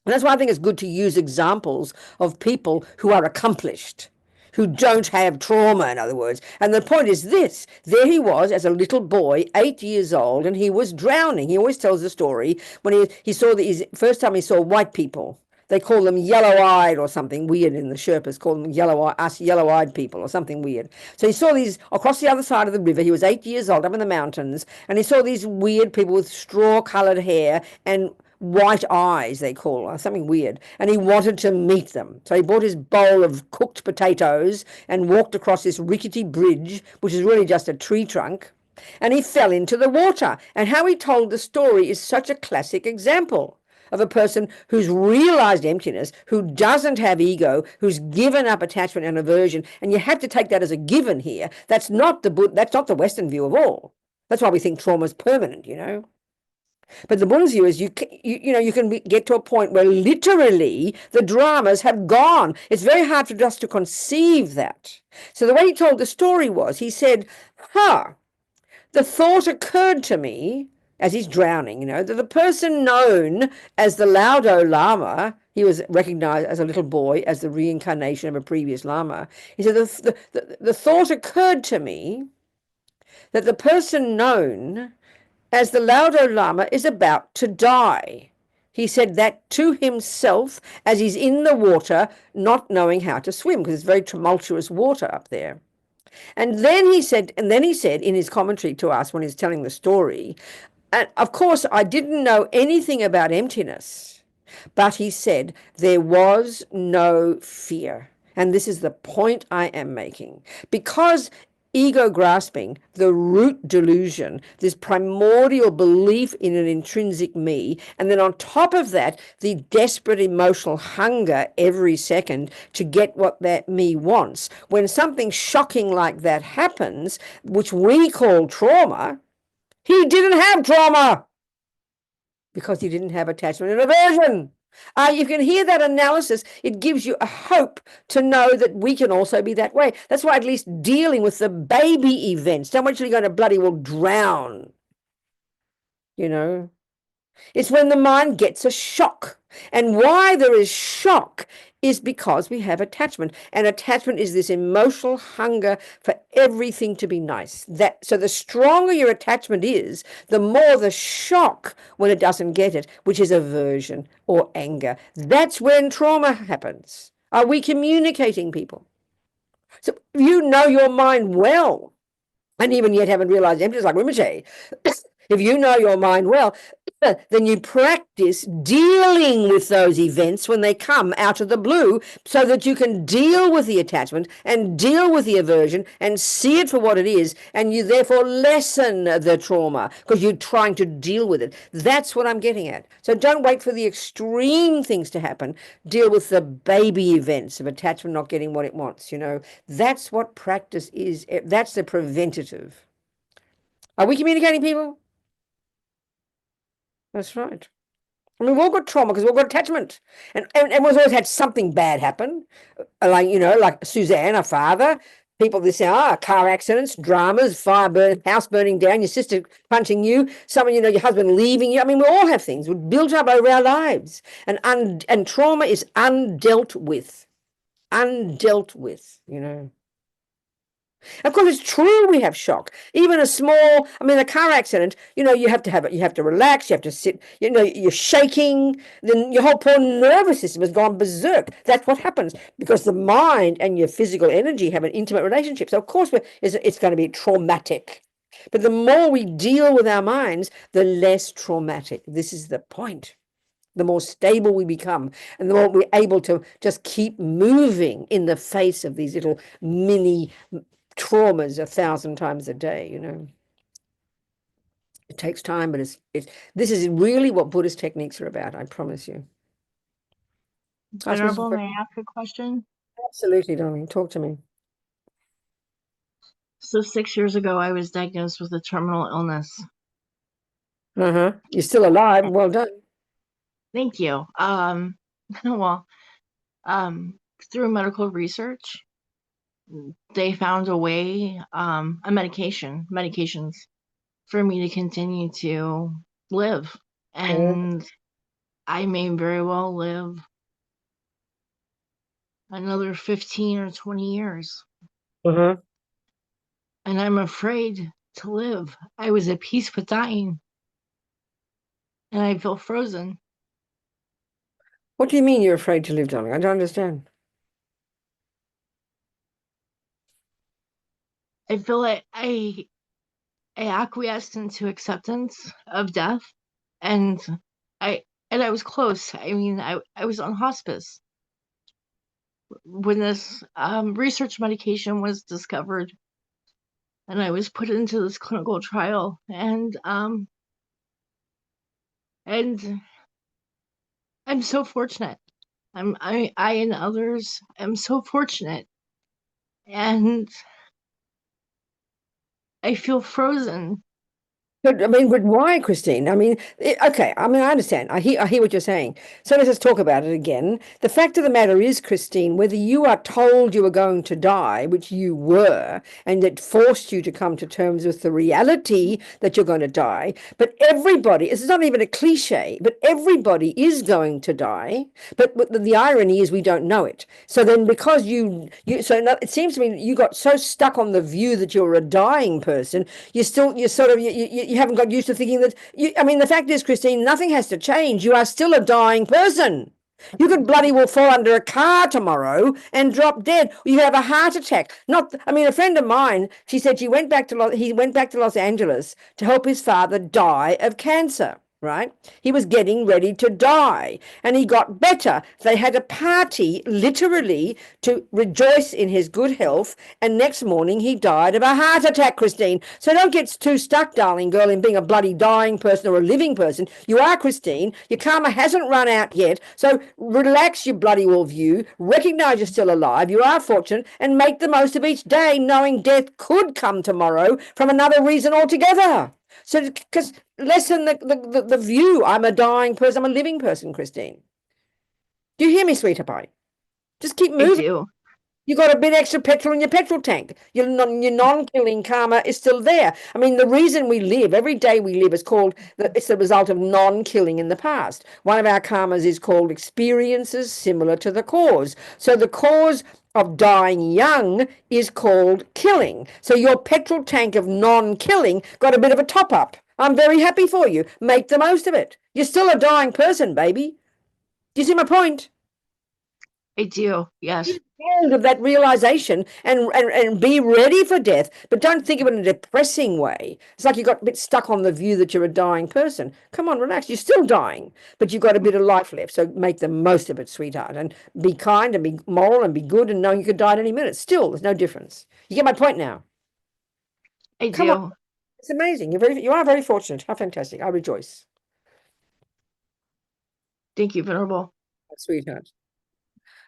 And that's why I think it's good to use examples of people who are accomplished, who don't have trauma, in other words. And the point is this: there he was as a little boy, 8 years old, and he was drowning. He always tells the story when he saw first time he saw white people. They call them yellow-eyed or something weird in the Sherpas, call them yellow-eyed people or something weird. So he saw these across the other side of the river. He was 8 years old up in the mountains, and he saw these weird people with straw-coloured hair and white eyes, they call, or something weird. And he wanted to meet them. So he bought his bowl of cooked potatoes and walked across this rickety bridge, which is really just a tree trunk, and he fell into the water. And how he told the story is such a classic example of a person who's realized emptiness, who doesn't have ego, who's given up attachment and aversion. And you have to take that as a given here. That's not the Western view of all. That's why we think trauma is permanent, you know. But the Buddha's view is you can get to a point where literally the dramas have gone. It's very hard for us to conceive that. So the way he told the story was, he said, the thought occurred to me as he's drowning, you know, that the person known as the Laudo Lama, he was recognized as a little boy as the reincarnation of a previous Lama. He said, the thought occurred to me that the person known as the Laudo Lama is about to die. He said that to himself as he's in the water, not knowing how to swim, because it's very tumultuous water up there. And then he said in his commentary to us when he's telling the story, and of course I didn't know anything about emptiness, but he said there was no fear. And this is the point I am making. Because ego grasping, the root delusion, this primordial belief in an intrinsic me, and then on top of that, the desperate emotional hunger every second to get what that me wants. When something shocking like that happens, which we call trauma, he didn't have trauma because he didn't have attachment and aversion. You can hear that analysis. It gives you a hope to know that we can also be that way. That's why at least dealing with the baby events, don't want you going to bloody well drown, you know. It's when the mind gets a shock. And why there is shock is because we have attachment. And attachment is this emotional hunger for everything to be nice. So the stronger your attachment is, the more the shock when it doesn't get it, which is aversion or anger. That's when trauma happens. Are we communicating people? So you know your mind well, and even yet haven't realized emptiness, like Rinpoche. If you know your mind well, then you practice dealing with those events when they come out of the blue so that you can deal with the attachment and deal with the aversion and see it for what it is, and you therefore lessen the trauma because you're trying to deal with it. That's what I'm getting at. So don't wait for the extreme things to happen. Deal with the baby events of attachment not getting what it wants, you know. That's what practice is. That's the preventative. Are we communicating, people? That's right. I mean, we've all got trauma because we've all got attachment. And everyone's always had something bad happen. Like, you know, like Suzanne, her father, people they say, car accidents, dramas, house burning down, your sister punching you, someone, you know, your husband leaving you. I mean, we all have things. We're built up over our lives. And trauma is undealt with. Undealt with, you know. Of course, it's true we have shock. Even a small, I mean, a car accident, you have to have it. You have to relax. You have to sit, you're shaking. Then your whole poor nervous system has gone berserk. That's what happens because the mind and your physical energy have an intimate relationship. So, of course, it's going to be traumatic. But the more we deal with our minds, the less traumatic. This is the point. The more stable we become, and the more we're able to just keep moving in the face of these little mini traumas 1,000 times a day. It takes time, but this is really what Buddhist techniques are about. I promise you. Venerable, may I ask a question? Absolutely, darling. Talk to me. So 6 years ago, I was diagnosed with a terminal illness. You're still alive. Well done. Thank you. Well, through medical research, they found a way, medications for me to continue to live. And I may very well live another 15 or 20 years. And I'm afraid to live. I was at peace with dying. And I feel frozen. What do you mean you're afraid to live, darling? I don't understand. I feel like I acquiesced into acceptance of death, and I was close. I mean, I was on hospice when this research medication was discovered, and I was put into this clinical trial, and I'm so fortunate. I and others am so fortunate, and I feel frozen. But I mean, but why, Christine? I mean, okay. I mean, I understand. I hear what you're saying. So let's just talk about it again. The fact of the matter is, Christine, whether you are told you were going to die, which you were, and it forced you to come to terms with the reality that you're going to die. But everybody, it's not even a cliche, but everybody is going to die. But the irony is we don't know it. So then, because it seems to me you got so stuck on the view that you're a dying person, you haven't got used to thinking that I mean, the fact is, Christine, nothing has to change. You are still a dying person. You could bloody well fall under a car tomorrow and drop dead. You could have a heart attack. A friend of mine, she said he went back to Los Angeles to help his father die of cancer. Right? He was getting ready to die and he got better. They had a party literally to rejoice in his good health. And next morning he died of a heart attack, Christine. So don't get too stuck, darling girl, in being a bloody dying person or a living person. You are, Christine. Your karma hasn't run out yet. So relax your bloody well view. Recognize you're still alive. You are fortunate and make the most of each day, knowing death could come tomorrow from another reason altogether. So, because lessen the view, I'm a dying person, I'm a living person, Christine. Do you hear me, sweetheart pie? Just keep moving. I do. You got a bit extra petrol in your petrol tank. Your non-killing karma is still there. I mean, the reason we live, every day we live, it's the result of non-killing in the past. One of our karmas is called experiences similar to the cause. So the cause of dying young is called killing. So your petrol tank of non-killing got a bit of a top-up. I'm very happy for you. Make the most of it. You're still a dying person, baby. Do you see my point? I do, yes. Of that realization and be ready for death, but don't think of it in a depressing way. It's like you got a bit stuck on the view that you're a dying person. Come on, relax. You're still dying, but you've got a bit of life left. So make the most of it, sweetheart, and be kind and be moral and be good and knowing you could die at any minute. Still, there's no difference. You get my point now? Come on. It's amazing. You are very fortunate. How fantastic. I rejoice. Thank you, Venerable. Sweetheart.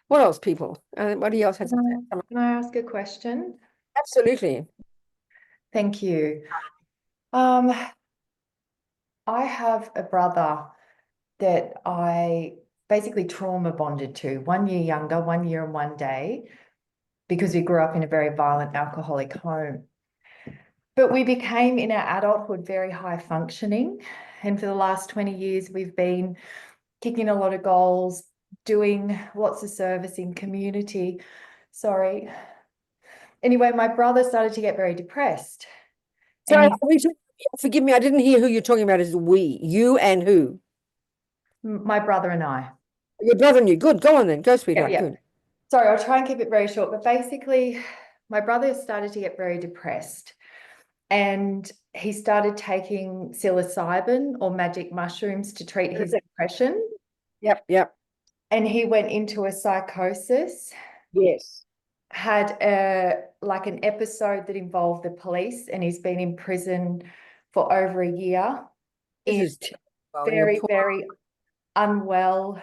What else, people? Anybody else has? Can I ask a question? Absolutely. Thank you. I have a brother that I basically trauma bonded to, 1 year younger, 1 year and 1 day, because we grew up in a very violent alcoholic home. But we became in our adulthood very high functioning. And for the last 20 years, we've been kicking a lot of goals, doing lots of service in community. Sorry. anyway, my brother started to get very depressed. So And forgive me, I didn't hear who you're talking about as we. You and who? my brother and I. Your brother and you. Good. Go on then. Go, sweetheart. Yeah. Good. Sorry, I'll try and keep it very short. But basically, my brother started to get very depressed. And he started taking psilocybin or magic mushrooms to treat his depression. Yep, yep. And he went into a psychosis. Yes. Had an episode that involved the police, and he's been in prison for over a year. This is very, very unwell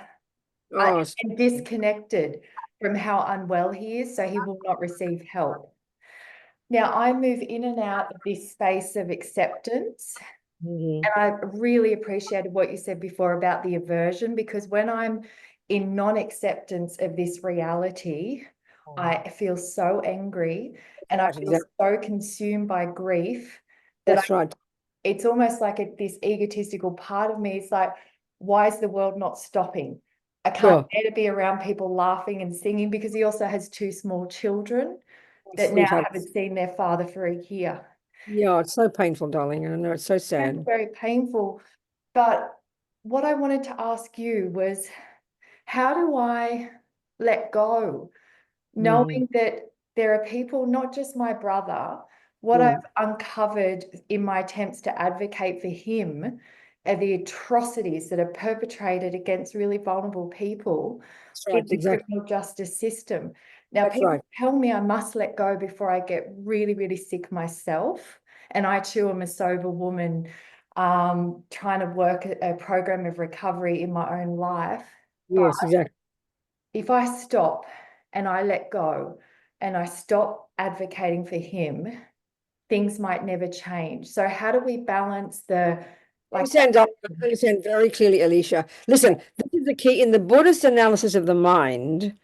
Oh, and disconnected from how unwell he is, so he will not receive help. Now, I move in and out of this space of acceptance. And I really appreciated what you said before about the aversion, because when I'm in non-acceptance of this reality, I feel so angry and I feel so consumed by grief that that's right. It's almost like this egotistical part of me. It's like, why is the world not stopping? I can't bear to be around people laughing and singing, because he also has 2 small children that now haven't seen their father for a year. Yeah, it's so painful, darling. I know, it's so sad. It's very painful. But what I wanted to ask you was, how do I let go, knowing that there are people, not just my brother, what I've uncovered in my attempts to advocate for him are the atrocities that are perpetrated against really vulnerable people in the criminal justice system. Now, people tell me I must let go before I get really, really sick myself. And I too am a sober woman, trying to work a program of recovery in my own life. Yes, exactly. If I stop and I let go and I stop advocating for him, things might never change. So how do we balance the I understand very clearly, Alicia. Listen, this is the key in the Buddhist analysis of the mind.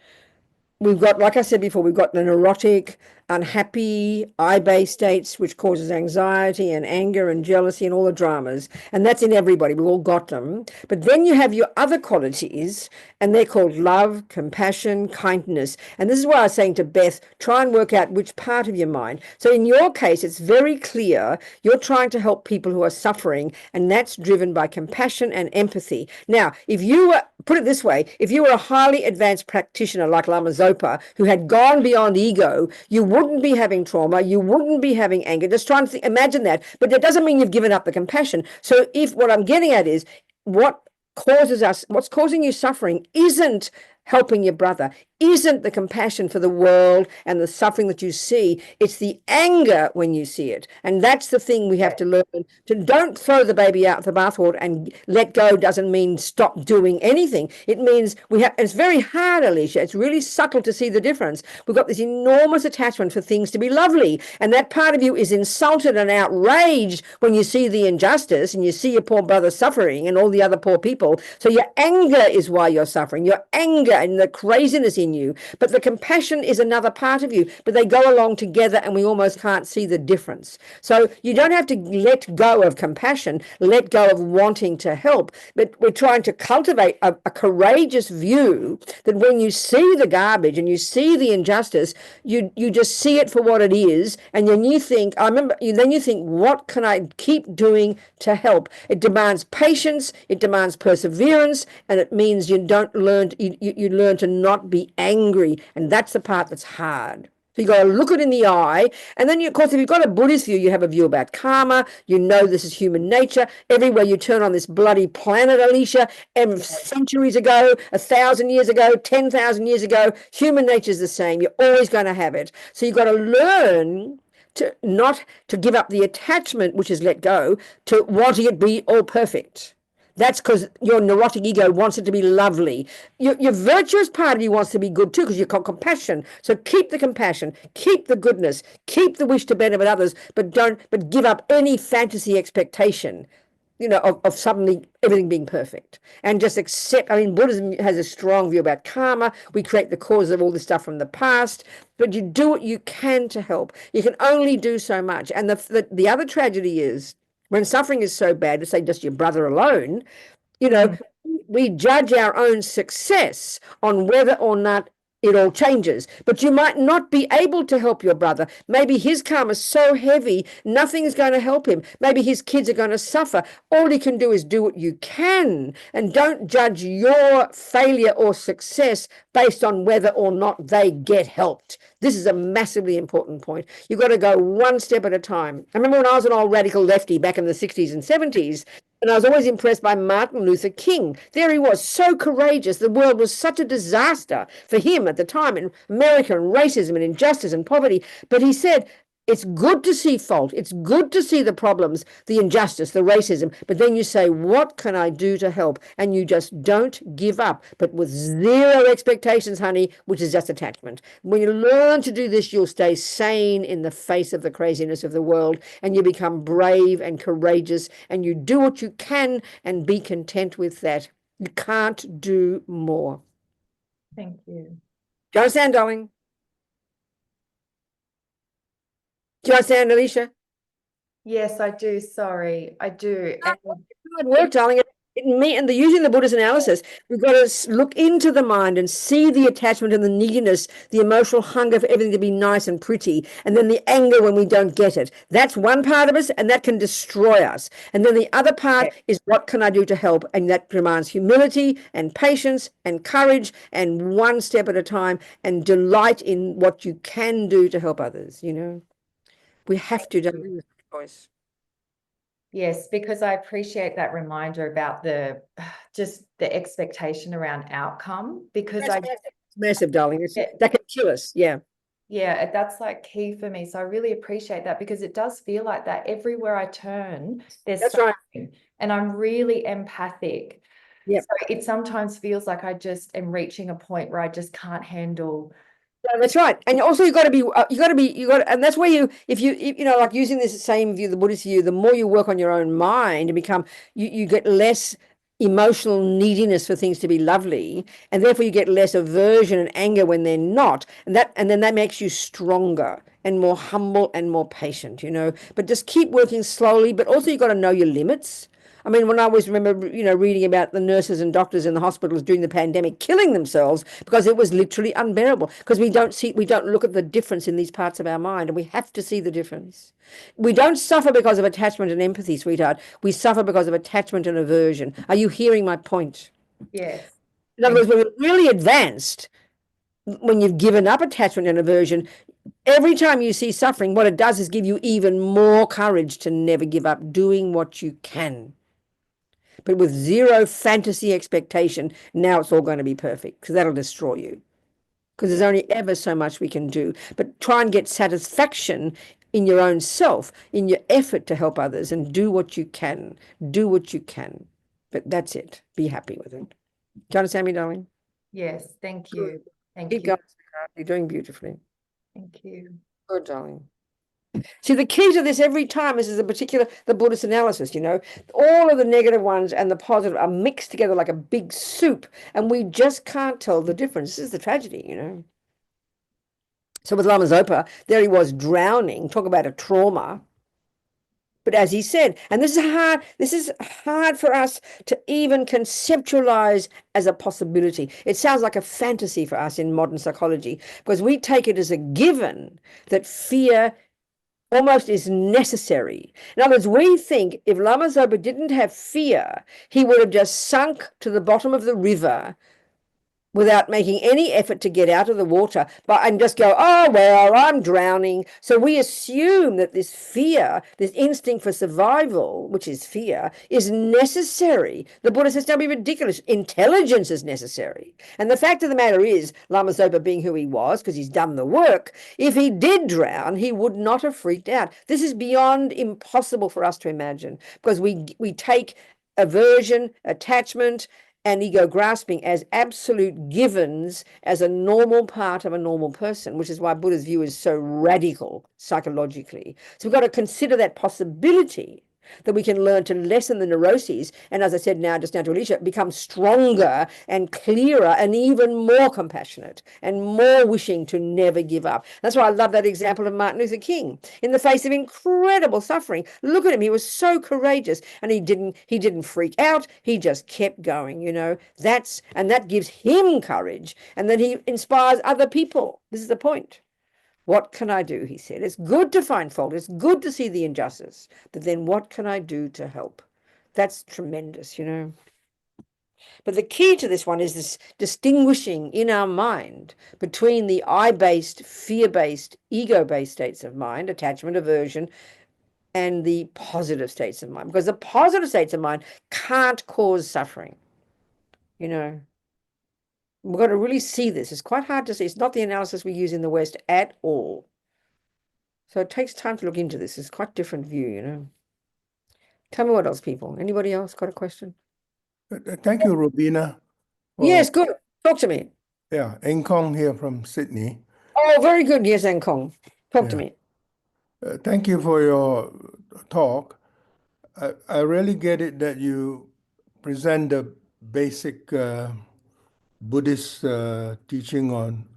We've got, like I said before, we've got the neurotic, unhappy, I-based states, which causes anxiety and anger and jealousy and all the dramas. And that's in everybody. We've all got them. But then you have your other qualities, and they're called love, compassion, kindness. And this is why I was saying to Beth, try and work out which part of your mind. So in your case, it's very clear you're trying to help people who are suffering, and that's driven by compassion and empathy. Now, if you were, put it this way, if you were a highly advanced practitioner like Lama Zopa, who had gone beyond ego, you wouldn't be having trauma, you wouldn't be having anger. Just try and imagine that. But that doesn't mean you've given up the compassion. So if what I'm getting at is what's causing you suffering isn't helping your brother, isn't the compassion for the world and the suffering that you see. It's the anger when you see it. And that's the thing we have to learn. To don't throw the baby out the bathwater, and let go doesn't mean stop doing anything. It means it's very hard, Alicia. It's really subtle to see the difference. We've got this enormous attachment for things to be lovely. And that part of you is insulted and outraged when you see the injustice and you see your poor brother suffering and all the other poor people. So your anger is why you're suffering. Your anger and the craziness in you, but the compassion is another part of you, but they go along together and we almost can't see the difference. So you don't have to let go of compassion, let go of wanting to help, but we're trying to cultivate a courageous view that when you see the garbage and you see the injustice, you just see it for what it is, and then you think, what can I keep doing to help? It demands patience, it demands perseverance, and it means you learn to not be angry, and that's the part that's hard. So you got to look it in the eye, and then of course, if you've got a Buddhist view, you have a view about karma. You know this is human nature. Everywhere you turn on this bloody planet, Alicia, centuries ago, 1,000 years ago, 10,000 years ago, human nature is the same. You're always going to have it. So you've got to learn to not to give up the attachment, which is let go, to wanting it be all perfect. That's because your neurotic ego wants it to be lovely. Your virtuous part of you wants to be good too, because you've got compassion. So keep the compassion, keep the goodness, keep the wish to benefit others, but give up any fantasy expectation, of suddenly everything being perfect. And just accept, Buddhism has a strong view about karma. We create the causes of all this stuff from the past, but you do what you can to help. You can only do so much. And the other tragedy is, when suffering is so bad, to say just your brother alone, we judge our own success on whether or not it all changes. But you might not be able to help your brother. Maybe his karma is so heavy, nothing's going to help him. Maybe his kids are going to suffer. All he can do is do what you can, and don't judge your failure or success based on whether or not they get helped. This is a massively important point. You've got to go one step at a time. I remember when I was an old radical lefty back in the 60s and 70s, and I was always impressed by Martin Luther King. There he was, so courageous. The world was such a disaster for him at the time, in America, and racism and injustice and poverty. But he said, it's good to see fault. It's good to see the problems, the injustice, the racism. But then you say, what can I do to help? And you just don't give up, but with zero expectations, honey, which is just attachment. When you learn to do this, you'll stay sane in the face of the craziness of the world, and you become brave and courageous, and you do what you can and be content with that. You can't do more. Thank you. Do you understand, darling? Do you understand, Alicia? Yes, I do. Sorry, I do. And Good work, darling. And using the Buddhist analysis, we've got to look into the mind and see the attachment and the neediness, the emotional hunger for everything to be nice and pretty, and then the anger when we don't get it. That's one part of us, and that can destroy us. And then the other part is, what can I do to help? And that demands humility and patience and courage, and one step at a time, and delight in what you can do to help others, you know. We have to do this choice. yes, because I appreciate that reminder about just the expectation around outcome, because That's massive, darling. That can kill us. Yeah. Yeah, that's like key for me. So I really appreciate that, because it does feel like that everywhere I turn, there's That's something, right. and I'm really empathic. Yep. So it sometimes feels like I just am reaching a point where I just can't handle. Yeah, that's right. And also you got to, and that's where if you know, like using this same view, the Buddhist view, the more you work on your own mind and you get less emotional neediness for things to be lovely, and therefore you get less aversion and anger when they're not. And then that makes you stronger and more humble and more patient, you know. But just keep working slowly, but also you got to know your limits. I mean, when I always remember, you know, reading about the nurses and doctors in the hospitals during the pandemic killing themselves because it was literally unbearable, because we don't look at the difference in these parts of our mind, and we have to see the difference. We don't suffer because of attachment and empathy, sweetheart. We suffer because of attachment and aversion. Are you hearing my point? Yes. In other words, when we're really advanced, when you've given up attachment and aversion, every time you see suffering, what it does is give you even more courage to never give up doing what you can. But with zero fantasy expectation, now it's all going to be perfect, because that'll destroy you. Because there's only ever so much we can do. But try and get satisfaction in your own self, in your effort to help others, and do what you can. Do what you can. But that's it. Be happy with it. Do you understand me, darling? Yes. Thank you. Thank Keep you. going, sweetheart. You're doing beautifully. Thank you. Good, darling. See, the key to this every time is the Buddhist analysis, you know. All of the negative ones and the positive are mixed together like a big soup, and we just can't tell the difference. This is the tragedy, you know. So with Lama Zopa, there he was drowning. Talk about a trauma. But as he said, and this is hard for us to even conceptualize as a possibility. It sounds like a fantasy for us in modern psychology, because we take it as a given that fear almost is necessary. In other words, we think if Lama Zopa didn't have fear, he would have just sunk to the bottom of the river without making any effort to get out of the water, and just go, oh, well, I'm drowning. So we assume that this fear, this instinct for survival, which is fear, is necessary. The Buddha says, don't be ridiculous. Intelligence is necessary. And the fact of the matter is, Lama Zopa being who he was, because he's done the work, if he did drown, he would not have freaked out. This is beyond impossible for us to imagine, because we take aversion, attachment, and ego grasping as absolute givens, as a normal part of a normal person, which is why Buddha's view is so radical psychologically. So we've got to consider that possibility. that we can learn to lessen the neuroses. And as I said just now to Alicia, become stronger and clearer and even more compassionate and more wishing to never give up. That's why I love that example of Martin Luther King. In the face of incredible suffering, look at him. He was so courageous, and he didn't freak out. He just kept going, that gives him courage, and then he inspires other people. This is the point. What can I do? He said. It's good to find fault. It's good to see the injustice. But then what can I do to help? That's tremendous, But the key to this one is this distinguishing in our mind between the I-based, fear-based, ego-based states of mind, attachment, aversion, and the positive states of mind. Because the positive states of mind can't cause suffering. We've got to really see this. It's quite hard to see. It's not the analysis we use in the West at all. So it takes time to look into this. It's quite a different view, Tell me what else, people. Anybody else got a question? Thank you, Robina. Yes, good. Talk to me. Yeah, Eng Kong here from Sydney. Oh, very good. Yes, Eng Kong. Talk to me. Thank you for your talk. I really get it that you present the basic Buddhist teaching on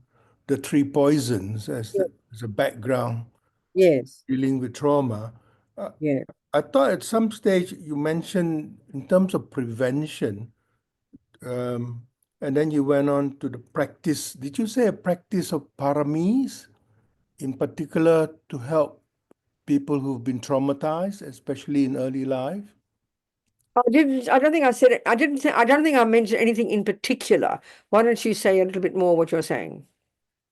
the three poisons as a background Yes. dealing with trauma. Yeah. I thought at some stage you mentioned in terms of prevention, and then you went on to the practice. Did you say a practice of paramis in particular to help people who've been traumatized, especially in early life? I don't think I said it. I don't think I mentioned anything in particular. Why don't you say a little bit more what you're saying?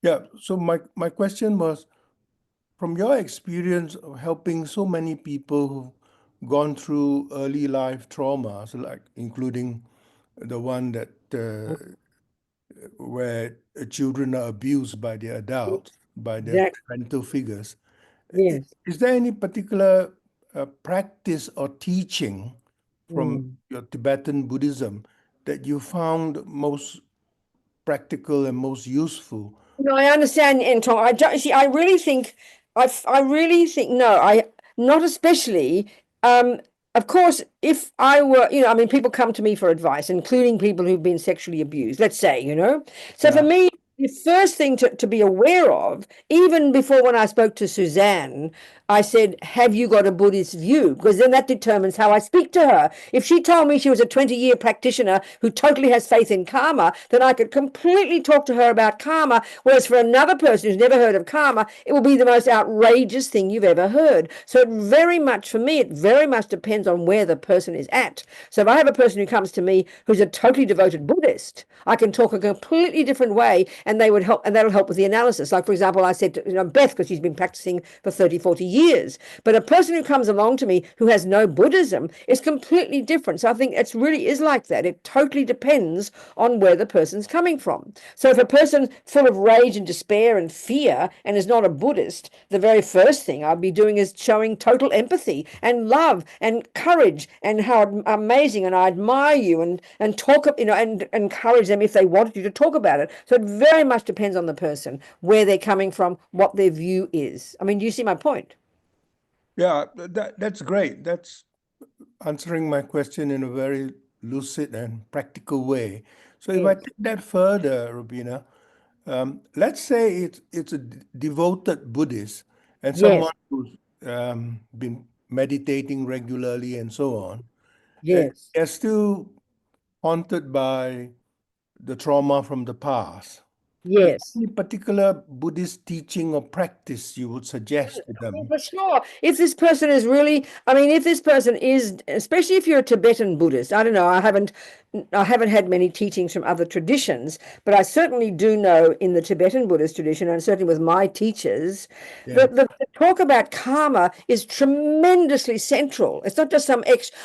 Yeah. So my question was, from your experience of helping so many people who've gone through early life traumas, like including the one that where children are abused by their adults, by their Exactly. parental figures. Yes. Is there any particular practice or teaching from your Tibetan Buddhism that you found most practical and most useful? No, I understand, Anton. I don't see. I really think no. Not especially. Of course, if I were, people come to me for advice, including people who've been sexually abused. Let's say, So for me, the first thing to be aware of, even before when I spoke to Suzanne, I said, have you got a Buddhist view? Because then that determines how I speak to her. If she told me she was a 20-year practitioner who totally has faith in karma, then I could completely talk to her about karma. Whereas for another person who's never heard of karma, it will be the most outrageous thing you've ever heard. So for me, it very much depends on where the person is at. So if I have a person who comes to me who's a totally devoted Buddhist, I can talk a completely different way, and they would help, and that'll help with the analysis. Like, for example, I said to Beth, because she's been practicing for 30, 40 years. But a person who comes along to me who has no Buddhism is completely different. So I think it really is like that. It totally depends on where the person's coming from. So if a person full of rage and despair and fear and is not a Buddhist, the very first thing I'd be doing is showing total empathy and love and courage and how amazing, and I admire you, and talk, and encourage them if they wanted you to talk about it. So it very much depends on the person, where they're coming from, what their view is. I mean, do you see my point? Yeah, that's great. That's answering my question in a very lucid and practical way. So if I take that further, Robina, let's say it's a devoted Buddhist and someone who's been meditating regularly and so on. Yes. They're still haunted by the trauma from the past. Yes. Any particular Buddhist teaching or practice you would suggest to them? For sure. If this person is really, if this person is, especially if you're a Tibetan Buddhist, I don't know, I haven't had many teachings from other traditions, but I certainly do know in the Tibetan Buddhist tradition, and certainly with my teachers, that the talk about karma is tremendously central. It's not just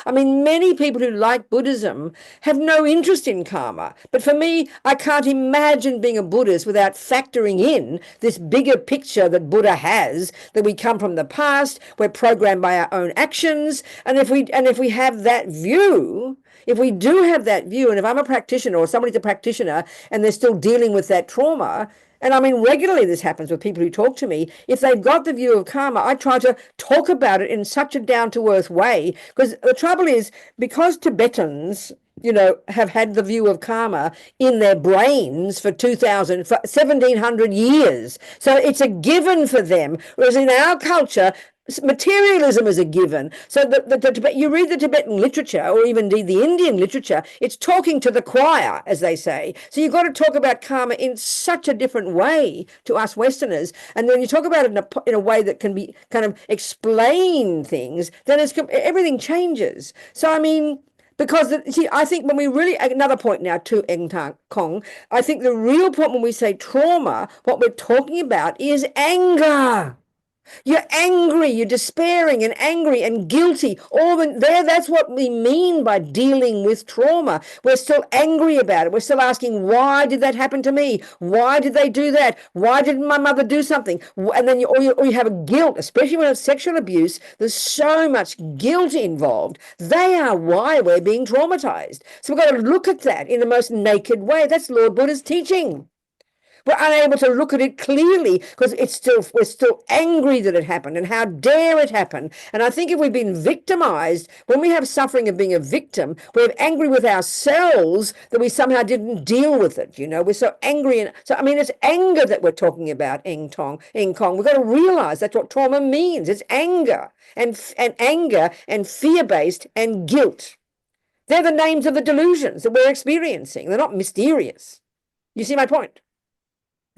many people who like Buddhism have no interest in karma. But for me, I can't imagine being a Buddhist Buddhist without factoring in this bigger picture that Buddha has, that we come from the past, we're programmed by our own actions. And if we have that view, if we do have that view, and if I'm a practitioner or somebody's a practitioner and they're still dealing with that trauma, and I mean, regularly this happens with people who talk to me, if they've got the view of karma, I try to talk about it in such a down-to-earth way, because the trouble is, because Tibetans, you know, have had the view of karma in their brains for 1700 years. So it's a given for them. Whereas in our culture, materialism is a given. So you read the Tibetan literature, or even indeed the Indian literature, it's talking to the choir, as they say. So you've got to talk about karma in such a different way to us Westerners. And when you talk about it in a way that can be kind of explain things, then everything changes. So, I mean, because, see, I think when we really, another point now to Eng Kong, I think the real point when we say trauma, what we're talking about is anger. You're angry, you're despairing and angry and guilty. That's what we mean by dealing with trauma. We're still angry about it. We're still asking, why did that happen to me? Why did they do that? Why didn't my mother do something? And then you have a guilt, especially when it's sexual abuse. There's so much guilt involved. They are why we're being traumatized. So we've got to look at that in the most naked way. That's Lord Buddha's teaching. We're unable to look at it clearly because we're still angry that it happened, and how dare it happen. And I think if we've been victimized, when we have suffering of being a victim, we're angry with ourselves that we somehow didn't deal with it. You know, we're so angry. And so, I mean, it's anger that we're talking about, Eng Kong. We've got to realize that's what trauma means. It's anger and anger and fear-based and guilt. They're the names of the delusions that we're experiencing. They're not mysterious. You see my point?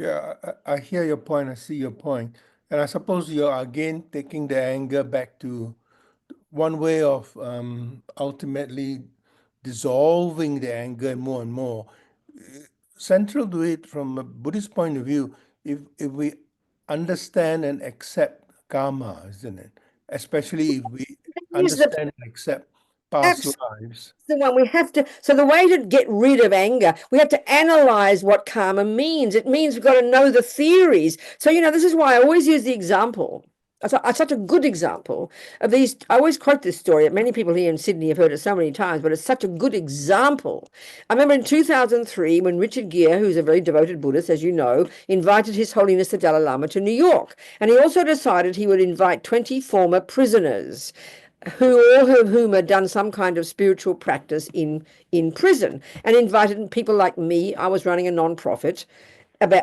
Yeah, I hear your point. I see your point. And I suppose you're again taking the anger back to one way of ultimately dissolving the anger more and more. Central to it from a Buddhist point of view, if we understand and accept karma, isn't it? Especially if we understand and accept past lives. The one we have to, so the way to get rid of anger, we have to analyze what karma means. It means we've got to know the theories. So, you know, this is why I always use the example. Such a good example of these. I always quote this story. Many people here in Sydney have heard it so many times, but it's such a good example. I remember in 2003 when Richard Gere, who's a very devoted Buddhist, as you know, invited His Holiness the Dalai Lama to New York. And he also decided he would invite 20 former prisoners, all of whom had done some kind of spiritual practice in prison, and invited people like me. I was running a non-profit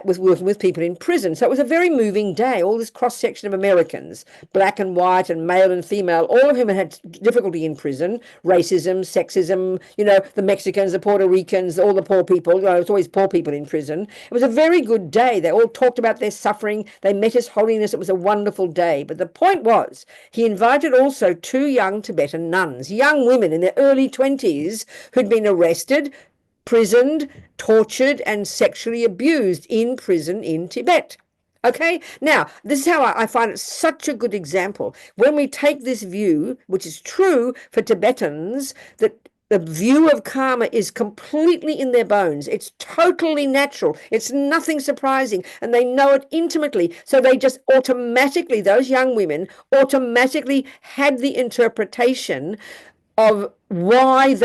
with working with people in prison. So it was a very moving day. All this cross-section of Americans, black and white and male and female, all of whom had difficulty in prison, racism, sexism, you know, the Mexicans, the Puerto Ricans, all the poor people. You know, it's always poor people in prison. It was a very good day. They all talked about their suffering. They met His Holiness. It was a wonderful day. But the point was, he invited also 2 young Tibetan nuns, young women in their early 20s who'd been arrested, prisoned, tortured, and sexually abused in prison in Tibet. Okay, now this is how I find it such a good example. When we take this view, which is true for Tibetans, that the view of karma is completely in their bones. It's totally natural. It's nothing surprising, and they know it intimately. So they just automatically, those young women automatically had the interpretation of why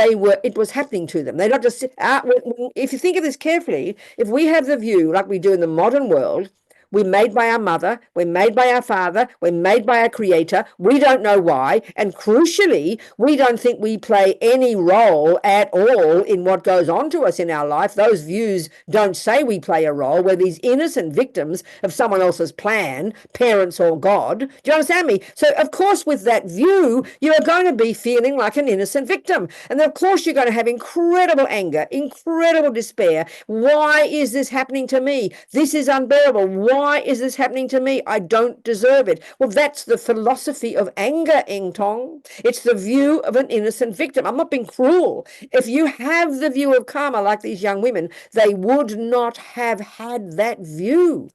it was happening to them. They're not just, if you think of this carefully, if we have the view like we do in the modern world, we're made by our mother, we're made by our father, we're made by our creator, we don't know why, and crucially, we don't think we play any role at all in what goes on to us in our life. Those views don't say we play a role. We're these innocent victims of someone else's plan, parents or God. Do you understand me? So, of course, with that view, you are going to be feeling like an innocent victim. And of course, you're going to have incredible anger, incredible despair. Why is this happening to me? This is unbearable. Why is this happening to me? I don't deserve it. Well, that's the philosophy of anger, Eng Tong. It's the view of an innocent victim. I'm not being cruel. If you have the view of karma like these young women, they would not have had that view.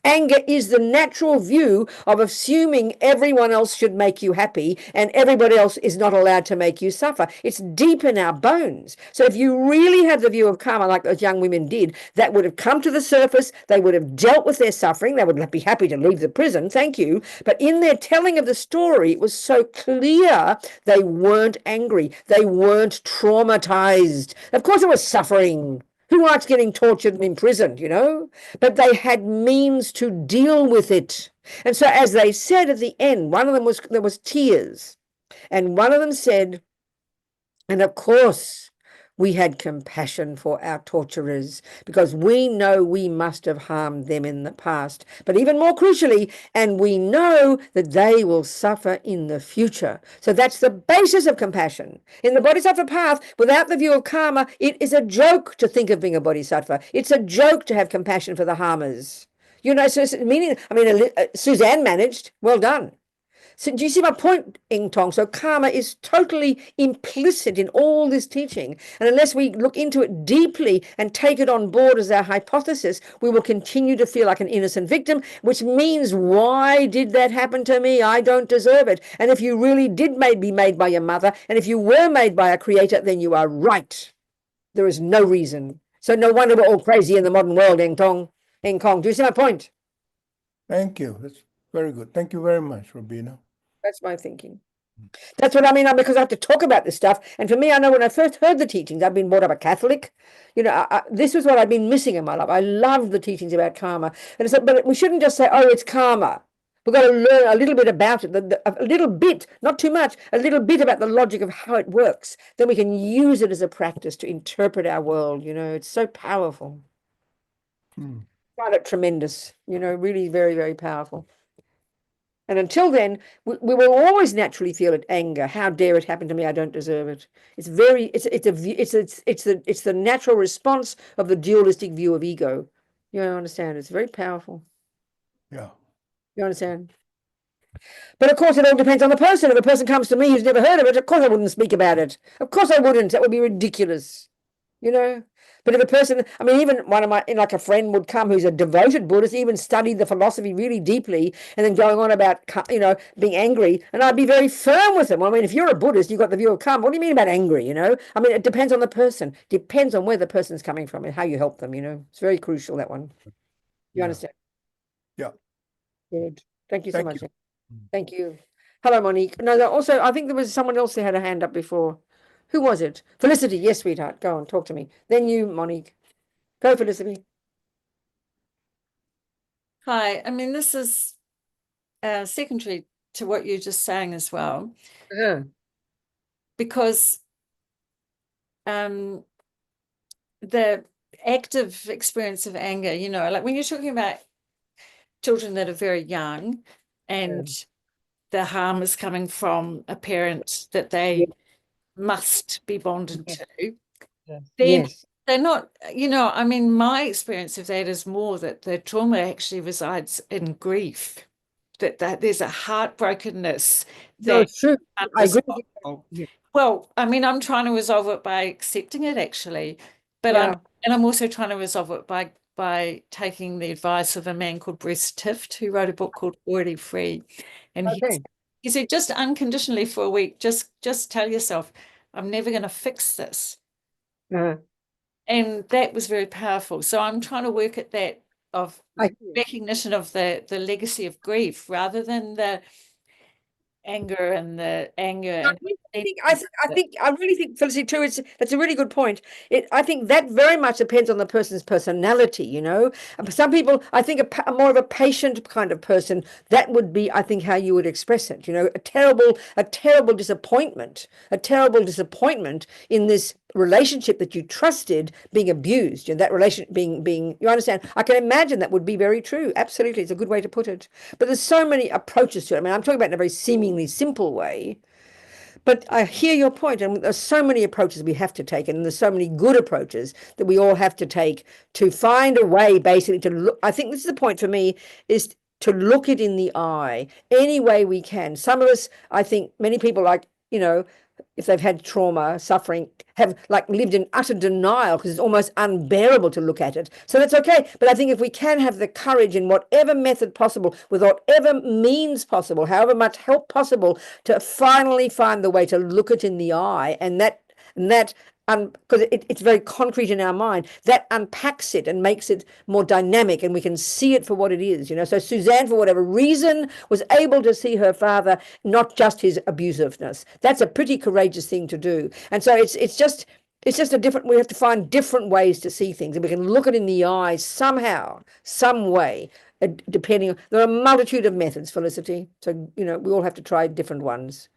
Anger is the natural view of assuming everyone else should make you happy and everybody else is not allowed to make you suffer. It's deep in our bones. So if you really have the view of karma like those young women did, that would have come to the surface, they would have dealt with their suffering, they would be happy to leave the prison, thank you. But in their telling of the story, it was so clear they weren't angry, they weren't traumatized. Of course it was suffering. Who likes getting tortured and imprisoned, you know? But they had means to deal with it. And so as they said at the end, one of them there was tears. And one of them said, and of course, we had compassion for our torturers because we know we must have harmed them in the past. But even more crucially, and we know that they will suffer in the future. So that's the basis of compassion. In the Bodhisattva path, without the view of karma, it is a joke to think of being a Bodhisattva. It's a joke to have compassion for the harmers. You know, so meaning, I mean, Suzanne managed, well done. So do you see my point, Ing Tong? So karma is totally implicit in all this teaching. And unless we look into it deeply and take it on board as our hypothesis, we will continue to feel like an innocent victim, which means, why did that happen to me? I don't deserve it. And if you really did be made by your mother, and if you were made by a creator, then you are right. There is no reason. So no wonder we're all crazy in the modern world, Ing Tong. Ing Kong, do you see my point? Thank you. That's very good. Thank you very much, Robina. That's my thinking. That's what I mean, because I have to talk about this stuff. And for me, I know when I first heard the teachings, I've been brought up a Catholic. You know, this was what I've been missing in my life. I love the teachings about karma. And so, but we shouldn't just say, oh, it's karma. We've got to learn a little bit about it, a little bit, not too much, a little bit about the logic of how it works. Then we can use it as a practice to interpret our world. You know, it's so powerful. I find it tremendous, you know, really very, very powerful. And until then, we will always naturally feel it, anger. How dare it happen to me? I don't deserve it. It's the natural response of the dualistic view of ego. You understand? It's very powerful. Yeah. You understand? But of course, it all depends on the person. If a person comes to me who's never heard of it, of course I wouldn't speak about it. Of course I wouldn't. That would be ridiculous. You know? But if a person, I mean, even one of my, like a friend would come who's a devoted Buddhist, even studied the philosophy really deeply, and then going on about, you know, being angry, and I'd be very firm with them. I mean, if you're a Buddhist, you've got the view of karma. What do you mean about angry, you know? I mean, it depends on the person. Depends on where the person's coming from and how you help them, you know? It's very crucial, that one. You understand? Yeah. Good. Thank you so much. You. Thank you. Hello, Monique. No, also, I think there was someone else that had a hand up before. Who was it? Felicity. Yes, sweetheart. Go on, talk to me. Then you, Monique. Go, Felicity. Hi. I mean, this is secondary to what you're just saying as well. Because the active experience of anger, you know, like when you're talking about children that are very young and the harm is coming from a parent that they must be bonded to, then they're not, you know, I mean, my experience of that is more that the trauma actually resides in grief, that there's a heartbrokenness. No, it's true. I agree. Well, I mean, I'm trying to resolve it by accepting it, actually, but I'm also trying to resolve it by taking the advice of a man called Bruce Tift, who wrote a book called Already Free, and he said, just unconditionally for a week, just tell yourself, I'm never going to fix this. And that was very powerful. So I'm trying to work at that of recognition of the legacy of grief rather than the anger and the anger. I really think, Felicity, too, that's a really good point. I think that very much depends on the person's personality, you know. Some people, I think, are more of a patient kind of person. That would be, I think, how you would express it, you know, a terrible disappointment in this relationship that you trusted being abused, and that relation being you understand. I can imagine that would be very true. Absolutely, it's a good way to put it. But there's so many approaches to it. I mean, I'm talking about in a very seemingly simple way, but I hear your point, and there's so many approaches we have to take, and there's so many good approaches that we all have to take to find a way, basically, to look. I think this is the point for me, is to look it in the eye any way we can. Some of us, I think, many people, like, you know, if they've had trauma, suffering, have like lived in utter denial because it's almost unbearable to look at it. So that's okay. But I think if we can have the courage in whatever method possible, with whatever means possible, however much help possible, to finally find the way to look it in the eye, and that because it's very concrete in our mind, that unpacks it and makes it more dynamic, and we can see it for what it is, you know. So Suzanne, for whatever reason, was able to see her father, not just his abusiveness. That's a pretty courageous thing to do. And so it's just a different, we have to find different ways to see things, and we can look it in the eye somehow, some way, depending on, there are a multitude of methods, Felicity. So, you know, we all have to try different ones.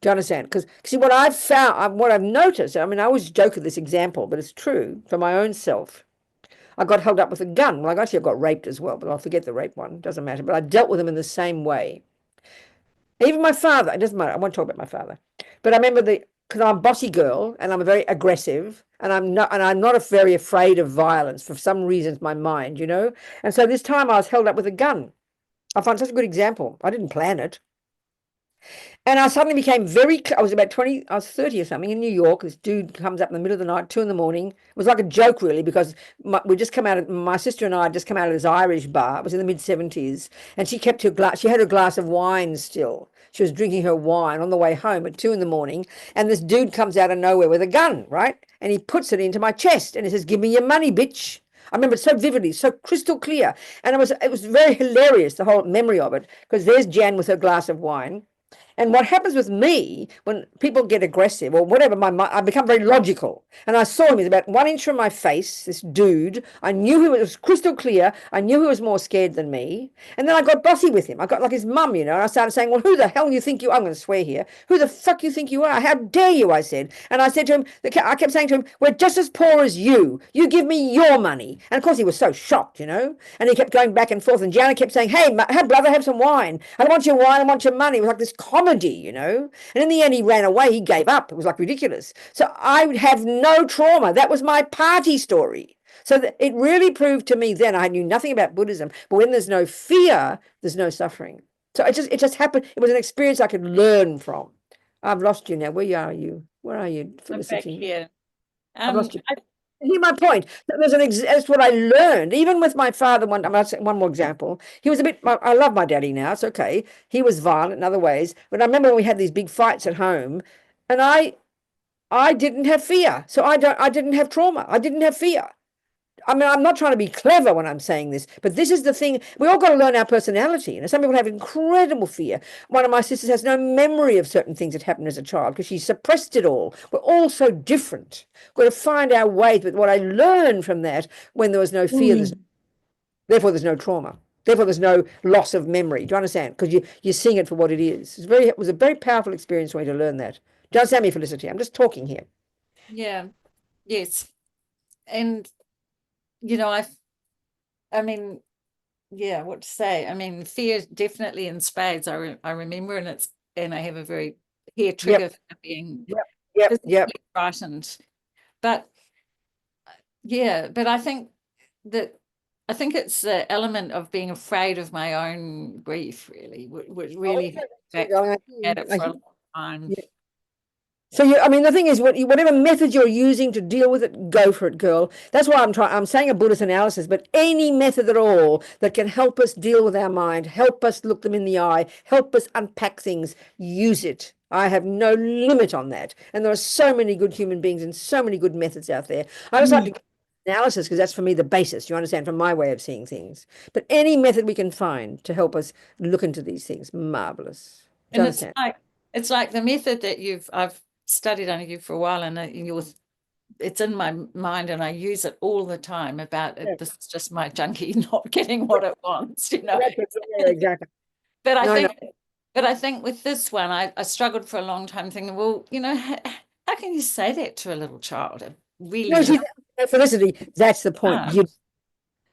Do you understand? Because see, what I've found, what I've noticed, I mean, I always joke at this example, but it's true for my own self. I got held up with a gun. Well, actually, I got raped as well, but I'll forget the rape one. Doesn't matter. But I dealt with them in the same way. Even my father, it doesn't matter. I won't talk about my father. But I remember because I'm a bossy girl and I'm very aggressive, and I'm not very afraid of violence for some reasons, my mind, you know. And so this time I was held up with a gun. I find such a good example. I didn't plan it. And I suddenly became I was about 20, I was 30 or something in New York. This dude comes up in the middle of the night, 2 a.m. It was like a joke, really, because my sister and I had just come out of this Irish bar. It was in the mid-70s. And she kept she had her glass of wine still. She was drinking her wine on the way home at 2 a.m. And this dude comes out of nowhere with a gun, right? And he puts it into my chest and he says, "Give me your money, bitch." I remember it so vividly, so crystal clear. And it was very hilarious, the whole memory of it, because there's Jan with her glass of wine. And what happens with me when people get aggressive or whatever, I become very logical. And I saw him, he's about 1 inch from my face, this dude. I knew it was crystal clear. I knew he was more scared than me. And then I got bossy with him. I got like his mum, you know, and I started saying, "Well, who the hell you think you are?" I'm going to swear here. "Who the fuck you think you are? How dare you?" I said. And I said to him, I kept saying to him, "We're just as poor as you. You give me your money." And of course he was so shocked, you know, and he kept going back and forth. And Janet kept saying, "Hey, brother, have some wine. I don't want your wine, I want your money." It was like this comedy, you know. And in the end, he ran away. He gave up. It was like ridiculous. So I would have no trauma. That was my party story. So it really proved to me then, I knew nothing about Buddhism, but when there's no fear, there's no suffering. So it just happened. It was an experience I could learn from. I've lost you now. Where are you? Where are you, Felicity? I'm back here. I've lost you. Hear my point. That's what I learned. Even with my father, I'll say one more example. He was a bit, I love my daddy now, it's okay. He was violent in other ways. But I remember when we had these big fights at home, and I didn't have fear. So I didn't have trauma. I didn't have fear. I mean, I'm not trying to be clever when I'm saying this, but this is the thing. We all got to learn our personality. You know, some people have incredible fear. One of my sisters has no memory of certain things that happened as a child because she suppressed it all. We're all so different. We've got to find our way. But what I learned from that, when there was no fear, therefore there's no trauma. Therefore there's no loss of memory. Do you understand? Because you're seeing it for what it is. It was a very powerful experience for me to learn that. Do you understand me, Felicity? I'm just talking here. Yeah. Yes. And you know, I mean, yeah, what to say? I mean, fear definitely in spades. I remember, and I have a very hair trigger for being frightened. But yeah, but I think it's the element of being afraid of my own grief, really, which really had it for a long time. Yeah. So I mean, the thing is, whatever method you're using to deal with it, go for it, girl. That's why I'm saying a Buddhist analysis, but any method at all that can help us deal with our mind, help us look them in the eye, help us unpack things, use it. I have no limit on that. And there are so many good human beings and so many good methods out there. I just like to analysis because that's for me the basis, you understand, from my way of seeing things. But any method we can find to help us look into these things, marvelous. And it's like the method that I've studied under you for a while, and it's in my mind, and I use it all the time about it. This is just my junkie not getting what it wants, you know. Yeah, exactly. But I think with this one, I struggled for a long time thinking, well, you know, how can you say that to a little child? It really, Felicity, that's the point.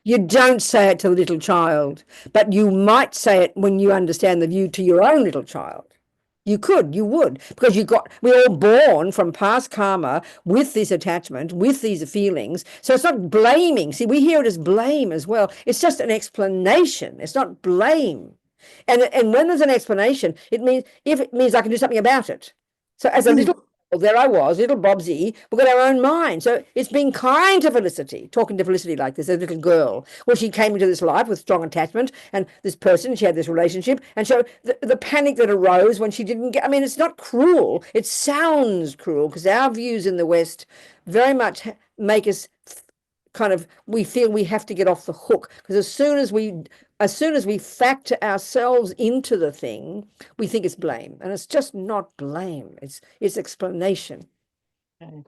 You don't say it to a little child, but you might say it when you understand the view to your own little child. You would, because we're all born from past karma with this attachment, with these feelings. So it's not blaming. See, we hear it as blame as well. It's just an explanation. It's not blame. And when there's an explanation, it means I can do something about it. So as a little girl, there I was, little Bobsy, we've got our own mind. So it's being kind to Felicity, talking to Felicity like this, a little girl. Well, she came into this life with strong attachment, and this person, she had this relationship, and so the panic that arose when she didn't get, I mean, it's not cruel. It sounds cruel because our views in the West very much make us kind of, we feel we have to get off the hook, because as soon as we factor ourselves into the thing, we think it's blame, and it's just not blame. It's explanation. Okay.